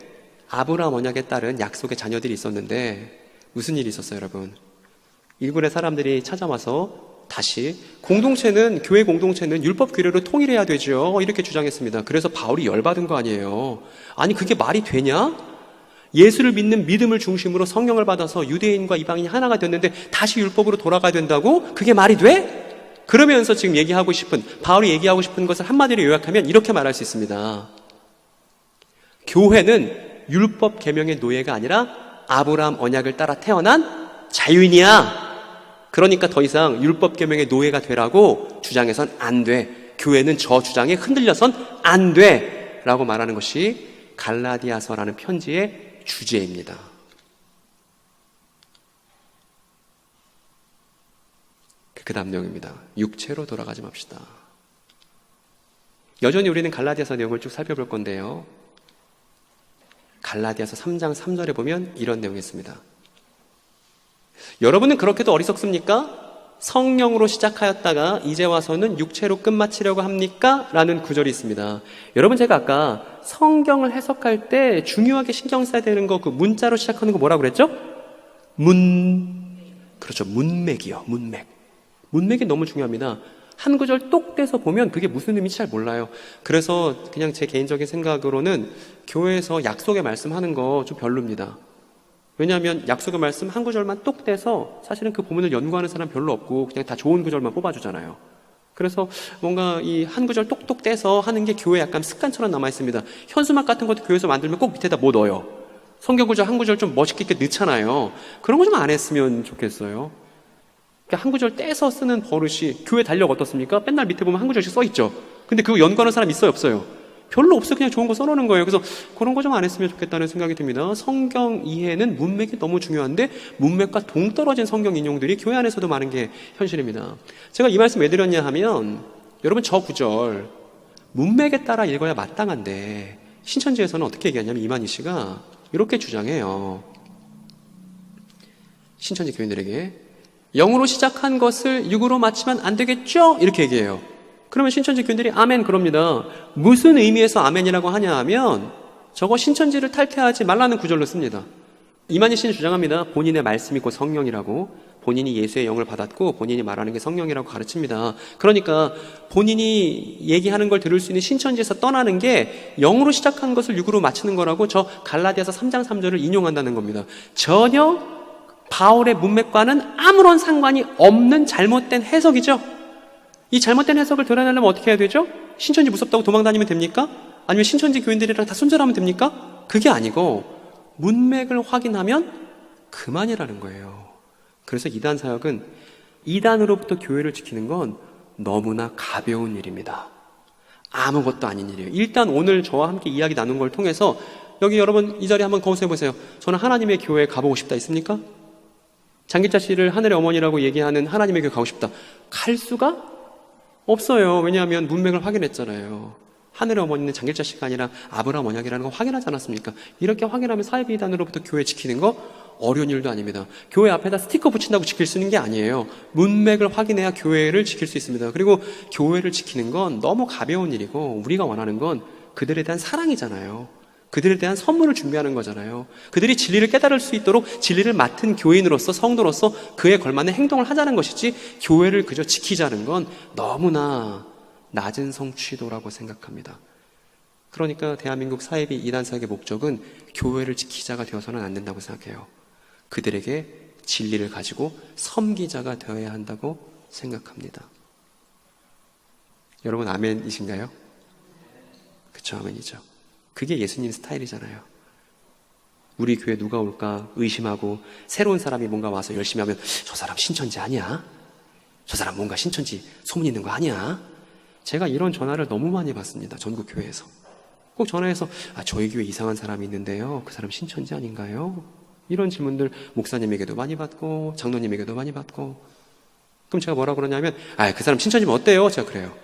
아브라함 언약에 따른 약속의 자녀들이 있었는데 무슨 일이 있었어요 여러분? 일군의 사람들이 찾아와서 다시 교회 공동체는 율법 규례로 통일해야 되죠 이렇게 주장했습니다. 그래서 바울이 열받은 거 아니에요. 아니 그게 말이 되냐? 예수를 믿는 믿음을 중심으로 성령을 받아서 유대인과 이방인이 하나가 됐는데 다시 율법으로 돌아가야 된다고? 그게 말이 돼? 그러면서 지금 바울이 얘기하고 싶은 것을 한마디로 요약하면 이렇게 말할 수 있습니다. 교회는 율법 계명의 노예가 아니라 아브라함 언약을 따라 태어난 자유인이야. 그러니까 더 이상 율법 계명의 노예가 되라고 주장해선 안 돼. 교회는 저 주장에 흔들려선 안 돼 라고 말하는 것이 갈라디아서라는 편지의 주제입니다. 그 다음 내용입니다. 육체로 돌아가지 맙시다. 여전히 우리는 갈라디아서 내용을 쭉 살펴볼 건데요, 갈라디아서 3장 3절에 보면 이런 내용이 있습니다. 여러분은 그렇게도 어리석습니까? 성령으로 시작하였다가 이제 와서는 육체로 끝마치려고 합니까? 라는 구절이 있습니다. 여러분, 제가 아까 성경을 해석할 때 중요하게 신경 써야 되는 거, 그 문자로 시작하는 거 뭐라고 그랬죠? 그렇죠. 문맥이요. 문맥이 너무 중요합니다. 한 구절 똑 떼서 보면 그게 무슨 의미인지 잘 몰라요. 그래서 그냥 제 개인적인 생각으로는 교회에서 약속의 말씀하는 거 좀 별로입니다. 왜냐하면 약속의 말씀 한 구절만 똑 떼서 사실은 그 부분을 연구하는 사람 별로 없고 그냥 다 좋은 구절만 뽑아주잖아요. 그래서 뭔가 이 한 구절 똑똑 떼서 하는 게 교회에 약간 습관처럼 남아있습니다. 현수막 같은 것도 교회에서 만들면 꼭 밑에다 뭐 넣어요. 성경 구절 한 구절 좀 멋있게 이렇게 넣잖아요. 그런 거 좀 안 했으면 좋겠어요. 한 구절 떼서 쓰는 버릇이, 교회 달력 어떻습니까? 맨날 밑에 보면 한 구절씩 써있죠. 근데 그거 연구하는 사람 있어요, 없어요? 별로 없어요. 그냥 좋은 거 써놓는 거예요. 그래서 그런 거 좀 안 했으면 좋겠다는 생각이 듭니다. 성경 이해는 문맥이 너무 중요한데 문맥과 동떨어진 성경 인용들이 교회 안에서도 많은 게 현실입니다. 제가 이 말씀 왜 드렸냐 하면, 여러분 저 구절 문맥에 따라 읽어야 마땅한데 신천지에서는 어떻게 얘기하냐면 이만희 씨가 이렇게 주장해요. 신천지 교인들에게 영으로 시작한 것을 육으로 마치면 안 되겠죠? 이렇게 얘기해요. 그러면 신천지 교인들이 아멘 그럽니다. 무슨 의미에서 아멘이라고 하냐 하면 저거 신천지를 탈퇴하지 말라는 구절로 씁니다. 이만희 씨는 주장합니다. 본인의 말씀이 곧 성령이라고, 본인이 예수의 영을 받았고 본인이 말하는 게 성령이라고 가르칩니다. 그러니까 본인이 얘기하는 걸 들을 수 있는 신천지에서 떠나는 게 영으로 시작한 것을 육으로 마치는 거라고 저 갈라디아서 3장 3절을 인용한다는 겁니다. 전혀 바울의 문맥과는 아무런 상관이 없는 잘못된 해석이죠. 이 잘못된 해석을 드러내려면 어떻게 해야 되죠? 신천지 무섭다고 도망다니면 됩니까? 아니면 신천지 교인들이랑 다 손절하면 됩니까? 그게 아니고 문맥을 확인하면 그만이라는 거예요. 그래서 이단 사역은, 이단으로부터 교회를 지키는 건 너무나 가벼운 일입니다. 아무것도 아닌 일이에요. 일단 오늘 저와 함께 이야기 나눈 걸 통해서 여기 여러분 이 자리에 한번 거기서 해보세요. 저는 하나님의 교회에 가보고 싶다 있습니까? 장기자씨를 하늘의 어머니라고 얘기하는 하나님의 교회 가고 싶다. 갈 수가 없어요. 왜냐하면 문맥을 확인했잖아요. 하늘의 어머니는 장기자씨가 아니라 아브라함 언약이라는 거 확인하지 않았습니까? 이렇게 확인하면 사회비단으로부터 교회 지키는 거 어려운 일도 아닙니다. 교회 앞에다 스티커 붙인다고 지킬 수 있는 게 아니에요. 문맥을 확인해야 교회를 지킬 수 있습니다. 그리고 교회를 지키는 건 너무 가벼운 일이고 우리가 원하는 건 그들에 대한 사랑이잖아요. 그들에 대한 선물을 준비하는 거잖아요. 그들이 진리를 깨달을 수 있도록 진리를 맡은 교인으로서 성도로서 그에 걸맞는 행동을 하자는 것이지 교회를 그저 지키자는 건 너무나 낮은 성취도라고 생각합니다. 그러니까 대한민국 사회비 이단 사역의 목적은 교회를 지키자가 되어서는 안 된다고 생각해요. 그들에게 진리를 가지고 섬기자가 되어야 한다고 생각합니다. 여러분 아멘이신가요? 그쵸, 아멘이죠. 그게 예수님 스타일이잖아요. 우리 교회 누가 올까 의심하고 새로운 사람이 뭔가 와서 열심히 하면 저 사람 신천지 아니야? 저 사람 뭔가 신천지 소문 있는 거 아니야? 제가 이런 전화를 너무 많이 받습니다. 전국 교회에서. 꼭 전화해서 저희 교회 이상한 사람이 있는데요. 그 사람 신천지 아닌가요? 이런 질문들 목사님에게도 많이 받고 장로님에게도 많이 받고. 그럼 제가 뭐라 그러냐면 그 사람 신천지면 어때요? 제가 그래요.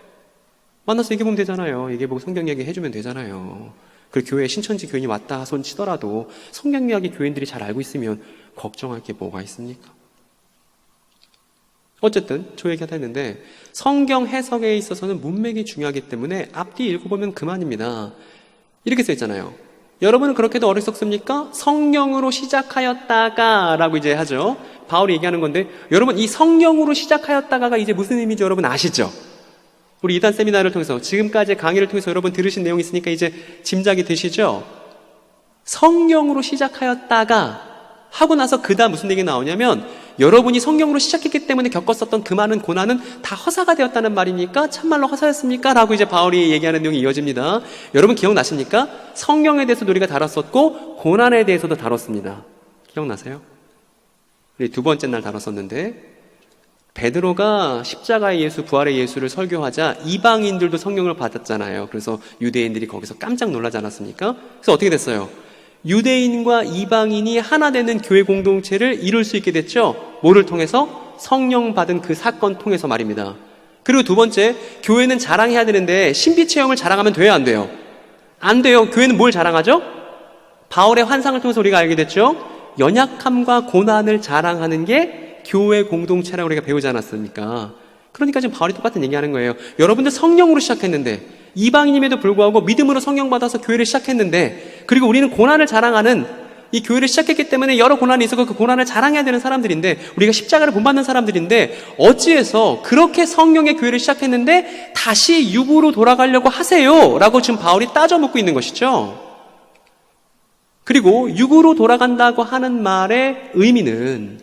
만나서 얘기해보면 되잖아요. 얘기해보고 성경 이야기 해주면 되잖아요. 그리고 교회에 신천지 교인이 왔다 손 치더라도 성경 이야기 교인들이 잘 알고 있으면 걱정할 게 뭐가 있습니까? 어쨌든 저 얘기하다 했는데 성경 해석에 있어서는 문맥이 중요하기 때문에 앞뒤 읽어보면 그만입니다. 이렇게 써있잖아요. 여러분은 그렇게도 어리석습니까? 성령으로 시작하였다가 라고 이제 하죠. 바울이 얘기하는 건데 여러분 이 성령으로 시작하였다가가 이제 무슨 의미인지 여러분 아시죠? 우리 이단 세미나를 통해서 지금까지 강의를 통해서 여러분 들으신 내용이 있으니까 이제 짐작이 되시죠? 성령으로 시작하였다가 하고 나서 그 다음 무슨 얘기가 나오냐면 여러분이 성령으로 시작했기 때문에 겪었었던 그 많은 고난은 다 허사가 되었다는 말입니까? 참말로 허사였습니까? 라고 이제 바울이 얘기하는 내용이 이어집니다. 여러분 기억나십니까? 성령에 대해서도 우리가 다뤘었고 고난에 대해서도 다뤘습니다. 기억나세요? 우리 두 번째 날 다뤘었는데 베드로가 십자가의 예수, 부활의 예수를 설교하자 이방인들도 성령을 받았잖아요. 그래서 유대인들이 거기서 깜짝 놀라지 않았습니까? 그래서 어떻게 됐어요? 유대인과 이방인이 하나 되는 교회 공동체를 이룰 수 있게 됐죠. 뭐를 통해서? 성령 받은 그 사건 통해서 말입니다. 그리고 두 번째, 교회는 자랑해야 되는데 신비 체험을 자랑하면 돼요, 안 돼요? 안 돼요. 교회는 뭘 자랑하죠? 바울의 환상을 통해서 우리가 알게 됐죠. 연약함과 고난을 자랑하는 게 교회 공동체라고 우리가 배우지 않았습니까? 그러니까 지금 바울이 똑같은 얘기하는 거예요. 여러분들 성령으로 시작했는데 이방인임에도 불구하고 믿음으로 성령 받아서 교회를 시작했는데 그리고 우리는 고난을 자랑하는 이 교회를 시작했기 때문에 여러 고난이 있어서 그 고난을 자랑해야 되는 사람들인데 우리가 십자가를 본받는 사람들인데 어찌해서 그렇게 성령의 교회를 시작했는데 다시 육으로 돌아가려고 하세요? 라고 지금 바울이 따져 묻고 있는 것이죠. 그리고 육으로 돌아간다고 하는 말의 의미는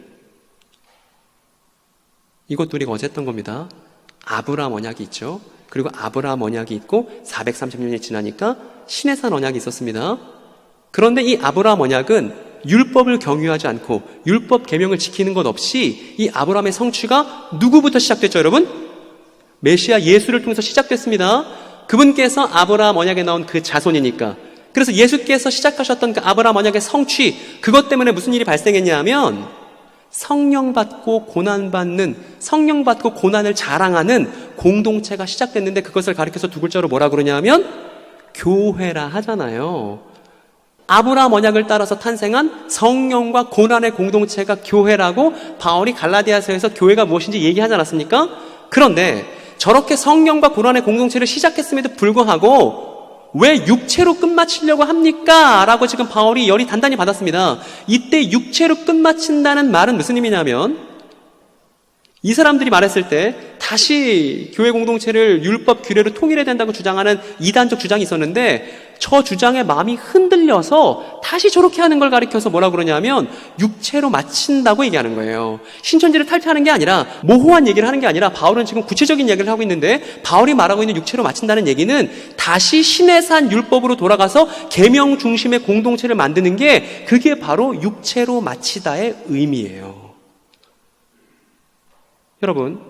이것도 우리가 어제 했던 겁니다. 아브라함 언약이 있죠. 그리고 아브라함 언약이 있고 430년이 지나니까 시내산 언약이 있었습니다. 그런데 이 아브라함 언약은 율법을 경유하지 않고 율법 계명을 지키는 것 없이 이 아브라함의 성취가 누구부터 시작됐죠, 여러분? 메시아 예수를 통해서 시작됐습니다. 그분께서 아브라함 언약에 나온 그 자손이니까. 그래서 예수께서 시작하셨던 그 아브라함 언약의 성취, 그것 때문에 무슨 일이 발생했냐 하면 성령 받고 고난 받는, 성령 받고 고난을 자랑하는 공동체가 시작됐는데 그것을 가리켜서 두 글자로 뭐라 그러냐 하면 교회라 하잖아요. 아브라함 언약을 따라서 탄생한 성령과 고난의 공동체가 교회라고 바울이 갈라디아서에서 교회가 무엇인지 얘기하지 않았습니까? 그런데 저렇게 성령과 고난의 공동체를 시작했음에도 불구하고 왜 육체로 끝마치려고 합니까? 라고 지금 바울이 열이 단단히 받았습니다. 이때 육체로 끝마친다는 말은 무슨 의미냐면 이 사람들이 말했을 때 다시 교회 공동체를 율법 규례로 통일해야 된다고 주장하는 이단적 주장이 있었는데 저 주장에 마음이 흔들려서 다시 저렇게 하는 걸 가리켜서 뭐라 그러냐면 육체로 마친다고 얘기하는 거예요. 신천지를 탈퇴하는 게 아니라 모호한 얘기를 하는 게 아니라 바울은 지금 구체적인 얘기를 하고 있는데 바울이 말하고 있는 육체로 마친다는 얘기는 다시 신의 산 율법으로 돌아가서 계명 중심의 공동체를 만드는 게 그게 바로 육체로 마치다의 의미예요. 여러분,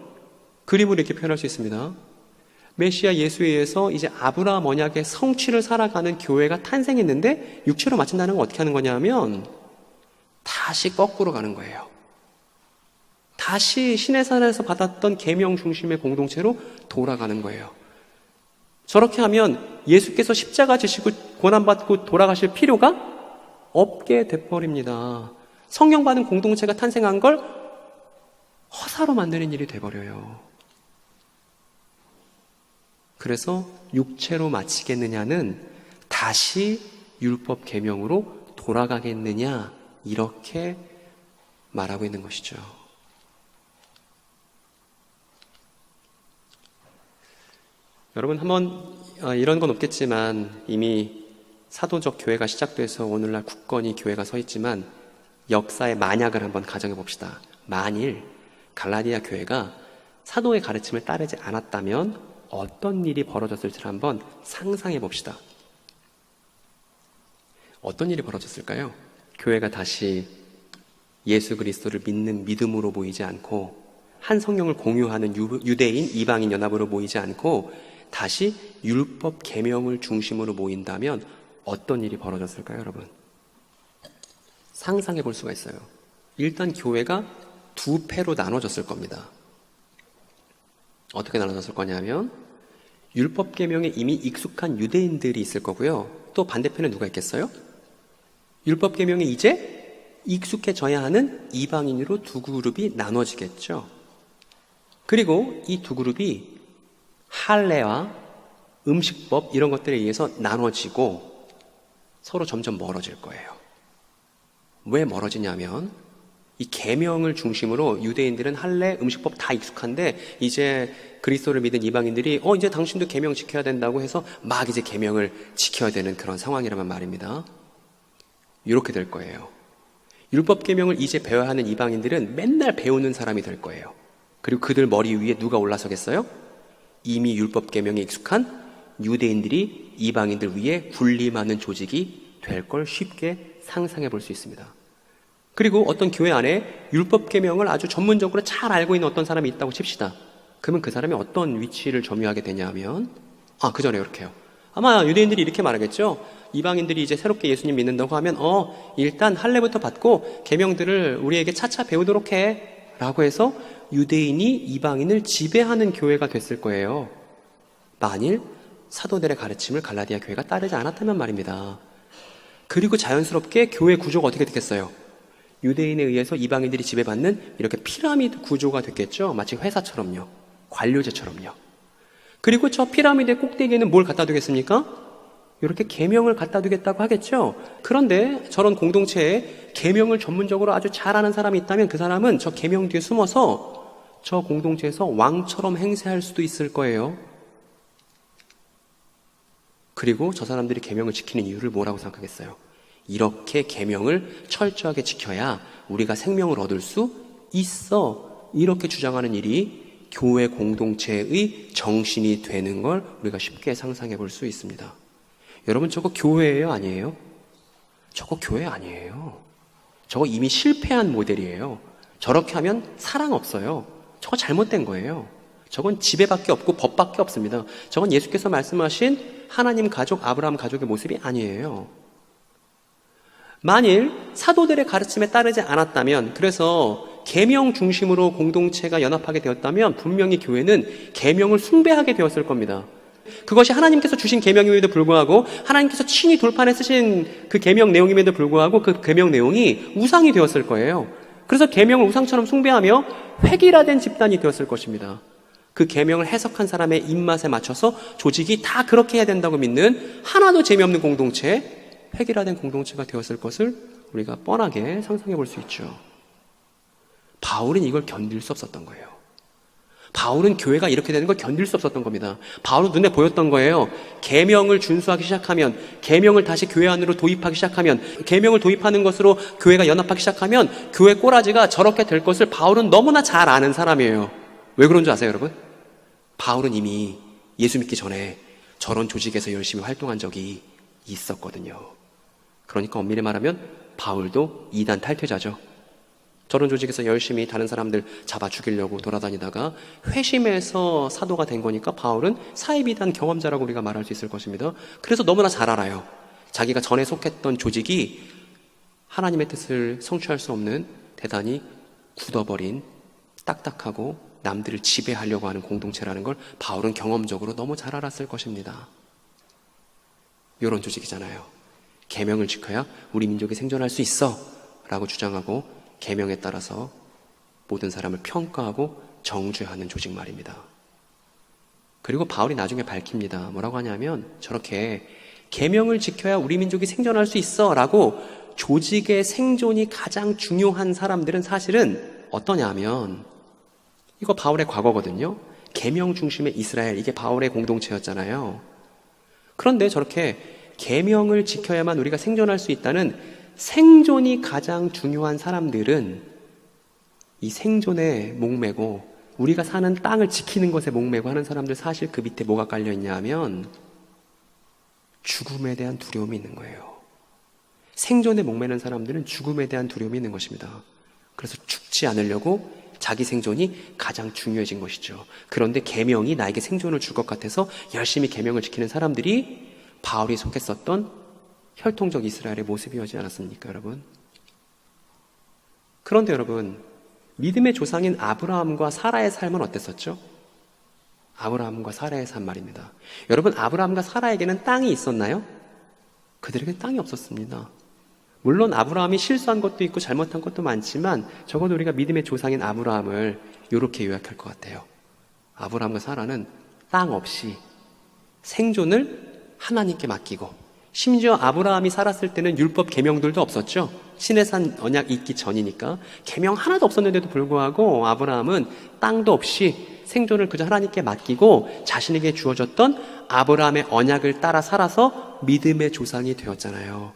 그림으로 이렇게 표현할 수 있습니다. 메시아 예수에 의해서 이제 아브라함 언약의 성취를 살아가는 교회가 탄생했는데 육체로 마친다는 건 어떻게 하는 거냐 하면 다시 거꾸로 가는 거예요. 다시 시내산에서 받았던 계명 중심의 공동체로 돌아가는 거예요. 저렇게 하면 예수께서 십자가 지시고 고난받고 돌아가실 필요가 없게 돼버립니다. 성령 받은 공동체가 탄생한 걸 허사로 만드는 일이 돼버려요. 그래서 육체로 마치겠느냐는 다시 율법 계명으로 돌아가겠느냐, 이렇게 말하고 있는 것이죠. 여러분, 한번 이런 건 없겠지만 이미 사도적 교회가 시작돼서 오늘날 굳건히 교회가 서 있지만 역사의 만약을 한번 가정해 봅시다. 만일 갈라디아 교회가 사도의 가르침을 따르지 않았다면 어떤 일이 벌어졌을지를 한번 상상해 봅시다. 어떤 일이 벌어졌을까요? 교회가 다시 예수 그리스도를 믿는 믿음으로 모이지 않고 한 성령을 공유하는 유대인, 이방인 연합으로 모이지 않고 다시 율법 계명을 중심으로 모인다면 어떤 일이 벌어졌을까요, 여러분? 상상해 볼 수가 있어요. 일단 교회가 두 패로 나눠졌을 겁니다. 어떻게 나눠졌을 거냐면 율법 계명에 이미 익숙한 유대인들이 있을 거고요. 또 반대편에 누가 있겠어요? 율법 계명에 이제 익숙해져야 하는 이방인으로 두 그룹이 나눠지겠죠. 그리고 이 두 그룹이 할례와 음식법 이런 것들에 의해서 나눠지고 서로 점점 멀어질 거예요. 왜 멀어지냐면 이 계명을 중심으로 유대인들은 할례, 음식법 다 익숙한데 이제 그리스도를 믿은 이방인들이 이제 당신도 계명 지켜야 된다고 해서 막 이제 계명을 지켜야 되는 그런 상황이라면 말입니다. 이렇게 될 거예요. 율법 계명을 이제 배워야 하는 이방인들은 맨날 배우는 사람이 될 거예요. 그리고 그들 머리 위에 누가 올라서겠어요? 이미 율법 계명에 익숙한 유대인들이 이방인들 위에 군림하는 조직이 될 걸 쉽게 상상해 볼 수 있습니다. 그리고 어떤 교회 안에 율법 계명을 아주 전문적으로 잘 알고 있는 어떤 사람이 있다고 칩시다. 그러면 그 사람이 어떤 위치를 점유하게 되냐면 그 전에 이렇게 해요. 아마 유대인들이 이렇게 말하겠죠. 이방인들이 이제 새롭게 예수님 믿는다고 하면 일단 할례부터 받고 계명들을 우리에게 차차 배우도록 해 라고 해서 유대인이 이방인을 지배하는 교회가 됐을 거예요. 만일 사도들의 가르침을 갈라디아 교회가 따르지 않았다면 말입니다. 그리고 자연스럽게 교회 구조가 어떻게 됐겠어요? 유대인에 의해서 이방인들이 지배받는 이렇게 피라미드 구조가 됐겠죠. 마치 회사처럼요. 관료제처럼요. 그리고 저 피라미드의 꼭대기에는 뭘 갖다 두겠습니까? 이렇게 계명을 갖다 두겠다고 하겠죠. 그런데 저런 공동체에 계명을 전문적으로 아주 잘 아는 사람이 있다면 그 사람은 저 계명 뒤에 숨어서 저 공동체에서 왕처럼 행세할 수도 있을 거예요. 그리고 저 사람들이 계명을 지키는 이유를 뭐라고 생각하겠어요? 이렇게 계명을 철저하게 지켜야 우리가 생명을 얻을 수 있어. 이렇게 주장하는 일이 교회 공동체의 정신이 되는 걸 우리가 쉽게 상상해 볼 수 있습니다. 여러분, 저거 교회예요? 아니에요? 저거 교회 아니에요. 저거 이미 실패한 모델이에요. 저렇게 하면 사랑 없어요. 저거 잘못된 거예요. 저건 지배밖에 없고 법밖에 없습니다. 저건 예수께서 말씀하신 하나님 가족, 아브라함 가족의 모습이 아니에요. 만일 사도들의 가르침에 따르지 않았다면, 그래서 계명 중심으로 공동체가 연합하게 되었다면 분명히 교회는 계명을 숭배하게 되었을 겁니다. 그것이 하나님께서 주신 계명임에도 불구하고 하나님께서 친히 돌판에 쓰신 그 계명 내용임에도 불구하고 그 계명 내용이 우상이 되었을 거예요. 그래서 계명을 우상처럼 숭배하며 획일화된 집단이 되었을 것입니다. 그 계명을 해석한 사람의 입맛에 맞춰서 조직이 다 그렇게 해야 된다고 믿는 하나도 재미없는 공동체, 획일화된 공동체가 되었을 것을 우리가 뻔하게 상상해 볼 수 있죠. 바울은 이걸 견딜 수 없었던 거예요. 바울은 교회가 이렇게 되는 걸 견딜 수 없었던 겁니다. 바울은 눈에 보였던 거예요. 계명을 준수하기 시작하면, 계명을 다시 교회 안으로 도입하기 시작하면, 계명을 도입하는 것으로 교회가 연합하기 시작하면 교회 꼬라지가 저렇게 될 것을 바울은 너무나 잘 아는 사람이에요. 왜 그런 줄 아세요, 여러분? 바울은 이미 예수 믿기 전에 저런 조직에서 열심히 활동한 적이 있었거든요. 그러니까 엄밀히 말하면 바울도 이단 탈퇴자죠. 저런 조직에서 열심히 다른 사람들 잡아 죽이려고 돌아다니다가 회심해서 사도가 된 거니까 바울은 사이비단 경험자라고 우리가 말할 수 있을 것입니다. 그래서 너무나 잘 알아요. 자기가 전에 속했던 조직이 하나님의 뜻을 성취할 수 없는 대단히 굳어버린 딱딱하고 남들을 지배하려고 하는 공동체라는 걸 바울은 경험적으로 너무 잘 알았을 것입니다. 이런 조직이잖아요. 계명을 지켜야 우리 민족이 생존할 수 있어 라고 주장하고 계명에 따라서 모든 사람을 평가하고 정죄하는 조직 말입니다. 그리고 바울이 나중에 밝힙니다. 뭐라고 하냐면 저렇게 계명을 지켜야 우리 민족이 생존할 수 있어 라고 조직의 생존이 가장 중요한 사람들은 사실은 어떠냐 하면 이거 바울의 과거거든요. 계명 중심의 이스라엘, 이게 바울의 공동체였잖아요. 그런데 저렇게 계명을 지켜야만 우리가 생존할 수 있다는 생존이 가장 중요한 사람들은 이 생존에 목매고 우리가 사는 땅을 지키는 것에 목매고 하는 사람들, 사실 그 밑에 뭐가 깔려있냐 하면 죽음에 대한 두려움이 있는 거예요. 생존에 목매는 사람들은 죽음에 대한 두려움이 있는 것입니다. 그래서 죽지 않으려고 자기 생존이 가장 중요해진 것이죠. 그런데 계명이 나에게 생존을 줄 것 같아서 열심히 계명을 지키는 사람들이 바울이 속했었던 혈통적 이스라엘의 모습이었지 않았습니까, 여러분? 그런데 여러분, 믿음의 조상인 아브라함과 사라의 삶은 어땠었죠? 아브라함과 사라의 삶 말입니다. 여러분, 아브라함과 사라에게는 땅이 있었나요? 그들에게 땅이 없었습니다. 물론 아브라함이 실수한 것도 있고 잘못한 것도 많지만 적어도 우리가 믿음의 조상인 아브라함을 이렇게 요약할 것 같아요. 아브라함과 사라는 땅 없이 생존을 하나님께 맡기고, 심지어 아브라함이 살았을 때는 율법 계명들도 없었죠. 시내산 언약 있기 전이니까 계명 하나도 없었는데도 불구하고 아브라함은 땅도 없이 생존을 그저 하나님께 맡기고 자신에게 주어졌던 아브라함의 언약을 따라 살아서 믿음의 조상이 되었잖아요.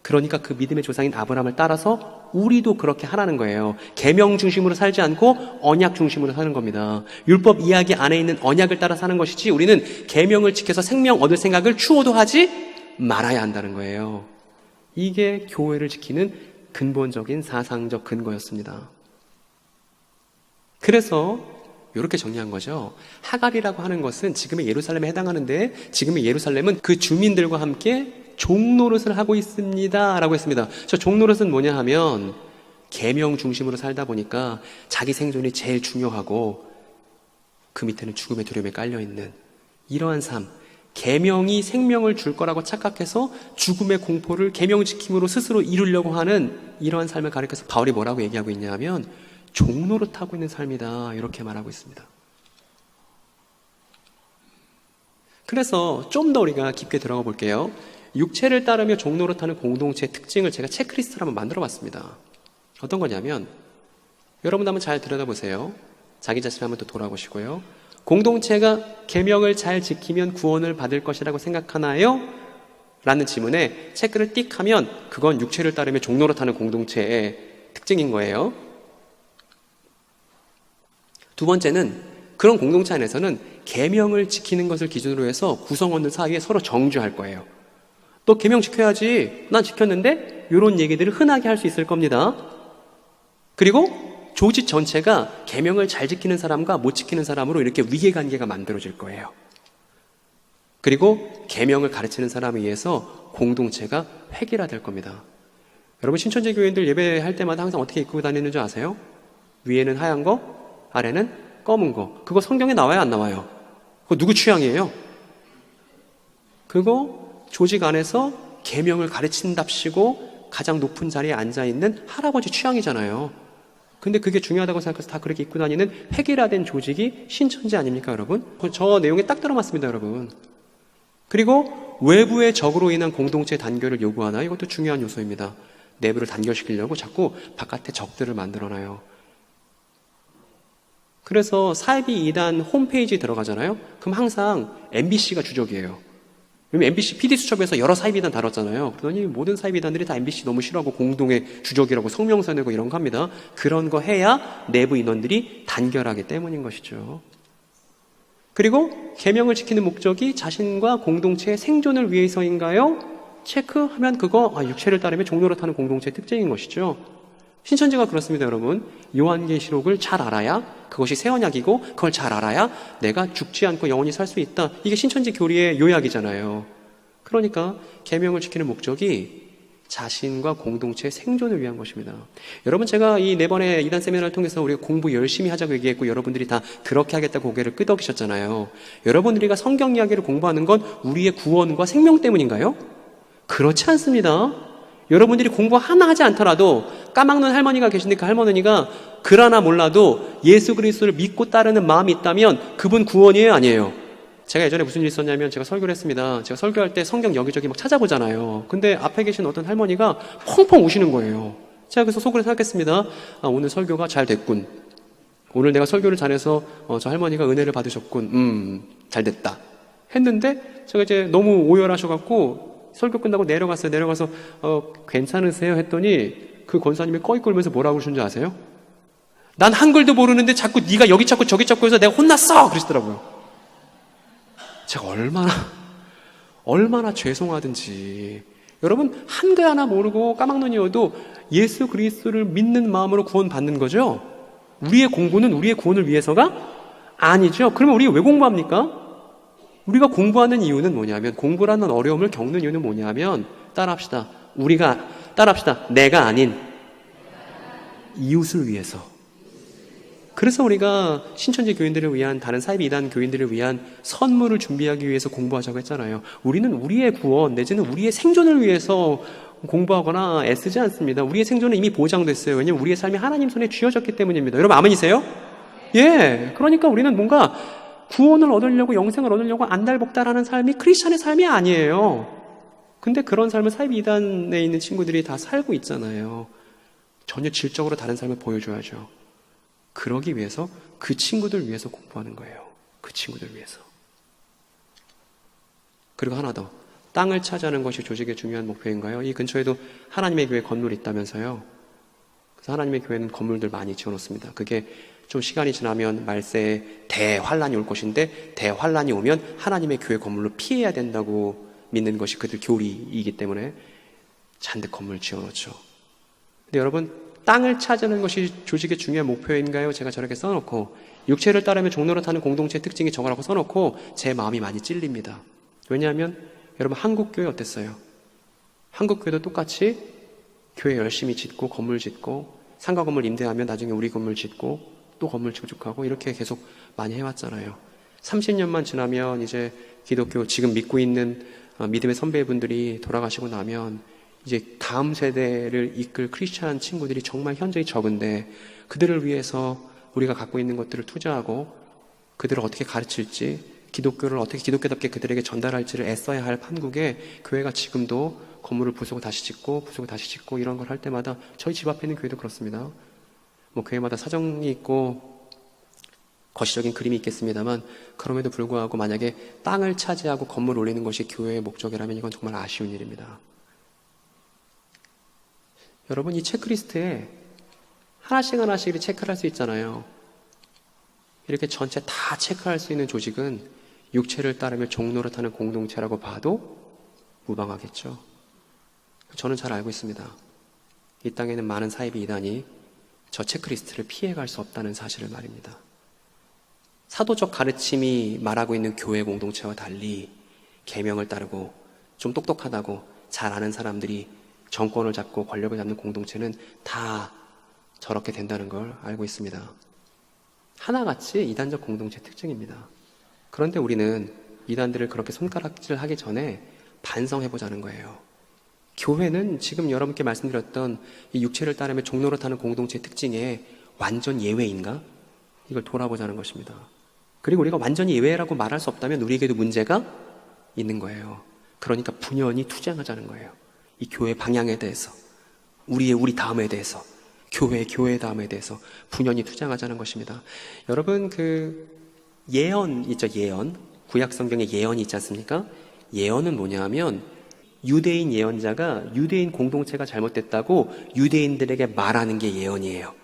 그러니까 그 믿음의 조상인 아브라함을 따라서 우리도 그렇게 하라는 거예요. 계명 중심으로 살지 않고 언약 중심으로 사는 겁니다. 율법 이야기 안에 있는 언약을 따라 사는 것이지 우리는 계명을 지켜서 생명 얻을 생각을 추호도 하지 말아야 한다는 거예요. 이게 교회를 지키는 근본적인 사상적 근거였습니다. 그래서 이렇게 정리한 거죠. 하갈이라고 하는 것은 지금의 예루살렘에 해당하는데 지금의 예루살렘은 그 주민들과 함께 종노릇을 하고 있습니다 라고 했습니다. 저 종노릇은 뭐냐 하면 계명 중심으로 살다 보니까 자기 생존이 제일 중요하고 그 밑에는 죽음의 두려움에 깔려있는 이러한 삶, 계명이 생명을 줄 거라고 착각해서 죽음의 공포를 계명 지킴으로 스스로 이루려고 하는 이러한 삶을 가리켜서 바울이 뭐라고 얘기하고 있냐 하면 종노릇하고 있는 삶이다 이렇게 말하고 있습니다. 그래서 좀 더 우리가 깊게 들어가 볼게요. 육체를 따르며 종노릇하는 공동체의 특징을 제가 체크리스트를 한번 만들어 봤습니다. 어떤 거냐면 여러분 한번 잘 들여다보세요. 자기 자신을 한번 또 돌아보시고요. 공동체가 계명을 잘 지키면 구원을 받을 것이라고 생각하나요? 라는 질문에 체크를 띡 하면 그건 육체를 따르며 종노릇하는 공동체의 특징인 거예요. 두 번째는 그런 공동체 안에서는 계명을 지키는 것을 기준으로 해서 구성원들 사이에 서로 정죄할 거예요. 너 계명 지켜야지. 난 지켰는데? 이런 얘기들을 흔하게 할 수 있을 겁니다. 그리고 조직 전체가 계명을 잘 지키는 사람과 못 지키는 사람으로 이렇게 위계관계가 만들어질 거예요. 그리고 계명을 가르치는 사람에 의해서 공동체가 획일화될 겁니다. 여러분 신천지 교인들 예배할 때마다 항상 어떻게 입고 다니는 줄 아세요? 위에는 하얀 거, 아래는 검은 거. 그거 성경에 나와요, 안 나와요? 그거 누구 취향이에요? 그거 조직 안에서 계명을 가르친답시고 가장 높은 자리에 앉아있는 할아버지 취향이잖아요. 근데 그게 중요하다고 생각해서 다 그렇게 입고 다니는 획일화된 조직이 신천지 아닙니까, 여러분? 저 내용에 딱 들어맞습니다, 여러분. 그리고 외부의 적으로 인한 공동체 단결을 요구하나? 이것도 중요한 요소입니다. 내부를 단결시키려고 자꾸 바깥에 적들을 만들어놔요. 그래서 사이비 이단 홈페이지에 들어가잖아요. 그럼 항상 MBC가 주적이에요. 왜냐면 MBC PD수첩에서 여러 사이비단 다뤘잖아요. 그러더니 모든 사이비단들이 다 MBC 너무 싫어하고 공동의 주적이라고 성명서 내고 이런 거 합니다. 그런 거 해야 내부 인원들이 단결하기 때문인 것이죠. 그리고 계명을 지키는 목적이 자신과 공동체의 생존을 위해서인가요? 체크하면 그거 육체를 따르며 종노릇하는 공동체의 특징인 것이죠. 신천지가 그렇습니다, 여러분. 요한계시록을 잘 알아야 그것이 새 언약이고 그걸 잘 알아야 내가 죽지 않고 영원히 살 수 있다. 이게 신천지 교리의 요약이잖아요. 그러니까 계명을 지키는 목적이 자신과 공동체의 생존을 위한 것입니다. 여러분, 제가 이 4번의 이단 세미나를 통해서 우리가 공부 열심히 하자고 얘기했고 여러분들이 다 그렇게 하겠다고 고개를 끄덕이셨잖아요. 여러분들이가 성경 이야기를 공부하는 건 우리의 구원과 생명 때문인가요? 그렇지 않습니다. 여러분들이 공부 하나 하지 않더라도 까막눈 할머니가 계신데 그 할머니가 글 하나 몰라도 예수 그리스도를 믿고 따르는 마음이 있다면 그분 구원이에요, 아니에요? 제가 예전에 무슨 일이 있었냐면 제가 설교를 했습니다. 제가 설교할 때 성경 여기저기 막 찾아보잖아요. 근데 앞에 계신 어떤 할머니가 펑펑 우시는 거예요. 제가 그래서 속으로 생각했습니다. 오늘 설교가 잘 됐군. 오늘 내가 설교를 잘해서 저 할머니가 은혜를 받으셨군. 잘 됐다. 했는데 제가 이제 너무 오열하셔갖고 설교 끝나고 내려갔어요. 내려가서 괜찮으세요? 했더니 그 권사님이 꺼이 꿀면서 뭐라고 그러시는지 아세요? 난 한글도 모르는데 자꾸 네가 여기 찾고 저기 찾고 해서 내가 혼났어! 그러시더라고요. 제가 얼마나 죄송하든지. 여러분, 한글 하나 모르고 까막눈이어도 예수 그리스도를 믿는 마음으로 구원받는 거죠. 우리의 공부는 우리의 구원을 위해서가 아니죠. 그러면 우리가 왜 공부합니까? 우리가 공부하는 이유는 뭐냐면, 공부라는 어려움을 겪는 이유는 뭐냐면, 따라합시다. 내가 아닌 이웃을 위해서. 그래서 우리가 신천지 교인들을 위한, 다른 사이비 이단 교인들을 위한 선물을 준비하기 위해서 공부하자고 했잖아요. 우리는 우리의 구원 내지는 우리의 생존을 위해서 공부하거나 애쓰지 않습니다. 우리의 생존은 이미 보장됐어요. 왜냐하면 우리의 삶이 하나님 손에 쥐어졌기 때문입니다. 여러분 아멘이세요? 예. 그러니까 우리는 뭔가 구원을 얻으려고, 영생을 얻으려고 안달복달하는 삶이 크리스찬의 삶이 아니에요. 근데 그런 삶을 사이비 이단에 있는 친구들이 다 살고 있잖아요. 전혀 질적으로 다른 삶을 보여줘야죠. 그러기 위해서 그 친구들 위해서 공부하는 거예요. 그 친구들 위해서. 그리고 하나 더. 땅을 차지하는 것이 조직의 중요한 목표인가요? 이 근처에도 하나님의 교회 건물이 있다면서요. 그래서 하나님의 교회는 건물들 많이 지어놓습니다. 그게 좀 시간이 지나면 말세에 대환란이 올 것인데, 대환란이 오면 하나님의 교회 건물로 피해야 된다고 믿는 것이 그들 교리이기 때문에 잔뜩 건물 지어놓죠. 근데 여러분, 땅을 차지하는 것이 조직의 중요한 목표인가요? 제가 저렇게 써놓고, 육체를 따르며 종노릇하는 공동체의 특징이 저거라고 써놓고 제 마음이 많이 찔립니다. 왜냐하면 여러분, 한국교회 어땠어요? 한국교회도 똑같이 교회 열심히 짓고 건물 짓고 상가 건물 임대하면 나중에 우리 건물 짓고 또 건물 증축하고 이렇게 계속 많이 해왔잖아요. 30년만 지나면 이제 기독교 지금 믿고 있는 믿음의 선배분들이 돌아가시고 나면 이제 다음 세대를 이끌 크리스찬 친구들이 정말 현저히 적은데, 그들을 위해서 우리가 갖고 있는 것들을 투자하고 그들을 어떻게 가르칠지, 기독교를 어떻게 기독교답게 그들에게 전달할지를 애써야 할 판국에 교회가 지금도 건물을 부수고 다시 짓고 이런 걸 할 때마다, 저희 집 앞에 있는 교회도 그렇습니다. 뭐 교회마다 사정이 있고 거시적인 그림이 있겠습니다만, 그럼에도 불구하고 만약에 땅을 차지하고 건물을 올리는 것이 교회의 목적이라면 이건 정말 아쉬운 일입니다. 여러분, 이 체크리스트에 하나씩 체크를 할 수 있잖아요. 이렇게 전체 다 체크할 수 있는 조직은 육체를 따르며 종노릇하는 공동체라고 봐도 무방하겠죠. 저는 잘 알고 있습니다. 이 땅에는 많은 사이비 이단이 저 체크리스트를 피해갈 수 없다는 사실을 말입니다. 사도적 가르침이 말하고 있는 교회 공동체와 달리 계명을 따르고 좀 똑똑하다고 잘 아는 사람들이 정권을 잡고 권력을 잡는 공동체는 다 저렇게 된다는 걸 알고 있습니다. 하나같이 이단적 공동체 특징입니다. 그런데 우리는 이단들을 그렇게 손가락질하기 전에 반성해보자는 거예요. 교회는 지금 여러분께 말씀드렸던 이 육체를 따르며 종노릇하는 공동체의 특징에 완전 예외인가? 이걸 돌아보자는 것입니다. 그리고 우리가 완전히 예외라고 말할 수 없다면 우리에게도 문제가 있는 거예요. 그러니까 분연히 투쟁하자는 거예요. 이 교회 방향에 대해서, 우리 다음에 대해서, 교회 다음에 대해서 분연히 투쟁하자는 것입니다. 여러분, 그 예언 있죠? 예언. 구약 성경에 예언이 있지 않습니까? 예언은 뭐냐 하면 유대인 예언자가 유대인 공동체가 잘못됐다고 유대인들에게 말하는 게 예언이에요.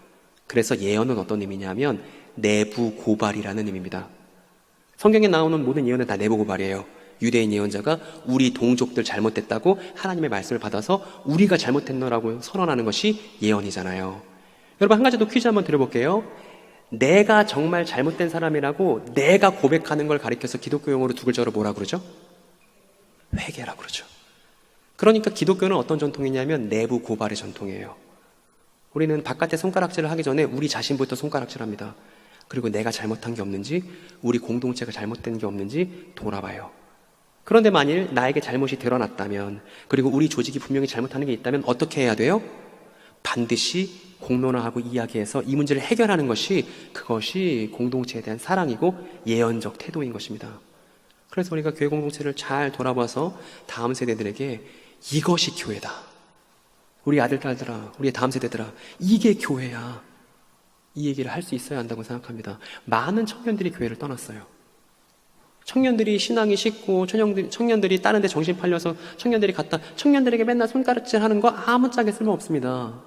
그래서 예언은 어떤 의미냐면 내부 고발이라는 의미입니다. 성경에 나오는 모든 예언은 다 내부 고발이에요. 유대인 예언자가 우리 동족들 잘못됐다고 하나님의 말씀을 받아서 우리가 잘못했노라고 선언하는 것이 예언이잖아요. 여러분, 한 가지 더 퀴즈 한번 드려볼게요. 내가 정말 잘못된 사람이라고 내가 고백하는 걸 가리켜서 기독교 용어로 두 글자로 뭐라 그러죠? 회개라고 그러죠. 그러니까 기독교는 어떤 전통이냐면 내부 고발의 전통이에요. 우리는 바깥에 손가락질을 하기 전에 우리 자신부터 손가락질합니다. 그리고 내가 잘못한 게 없는지, 우리 공동체가 잘못된 게 없는지 돌아봐요. 그런데 만일 나에게 잘못이 드러났다면, 그리고 우리 조직이 분명히 잘못하는 게 있다면 어떻게 해야 돼요? 반드시 공론화하고 이야기해서 이 문제를 해결하는 것이, 그것이 공동체에 대한 사랑이고 예언적 태도인 것입니다. 그래서 우리가 교회 공동체를 잘 돌아봐서 다음 세대들에게 이것이 교회다. 우리 아들, 딸들아, 우리 다음 세대들아, 이게 교회야. 이 얘기를 할 수 있어야 한다고 생각합니다. 많은 청년들이 교회를 떠났어요. 청년들이 신앙이 식고, 청년들이 다른 데 정신 팔려서 청년들에게 맨날 손가락질 하는 거 아무짝에 쓸모 없습니다.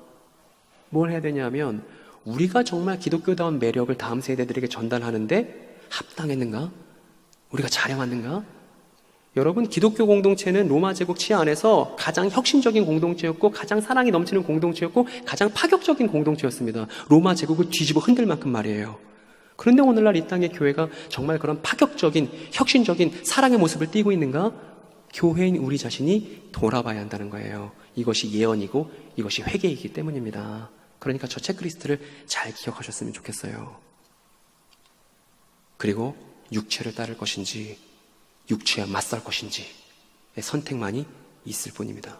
뭘 해야 되냐면, 우리가 정말 기독교다운 매력을 다음 세대들에게 전달하는데 합당했는가? 우리가 잘해왔는가? 여러분, 기독교 공동체는 로마 제국 치하 안에서 가장 혁신적인 공동체였고, 가장 사랑이 넘치는 공동체였고, 가장 파격적인 공동체였습니다. 로마 제국을 뒤집어 흔들 만큼 말이에요. 그런데 오늘날 이 땅의 교회가 정말 그런 파격적인, 혁신적인 사랑의 모습을 띠고 있는가? 교회인 우리 자신이 돌아봐야 한다는 거예요. 이것이 예언이고 이것이 회개이기 때문입니다. 그러니까 저 체크리스트를 잘 기억하셨으면 좋겠어요. 그리고 육체를 따를 것인지 육체와 맞설 것인지의 선택만이 있을 뿐입니다.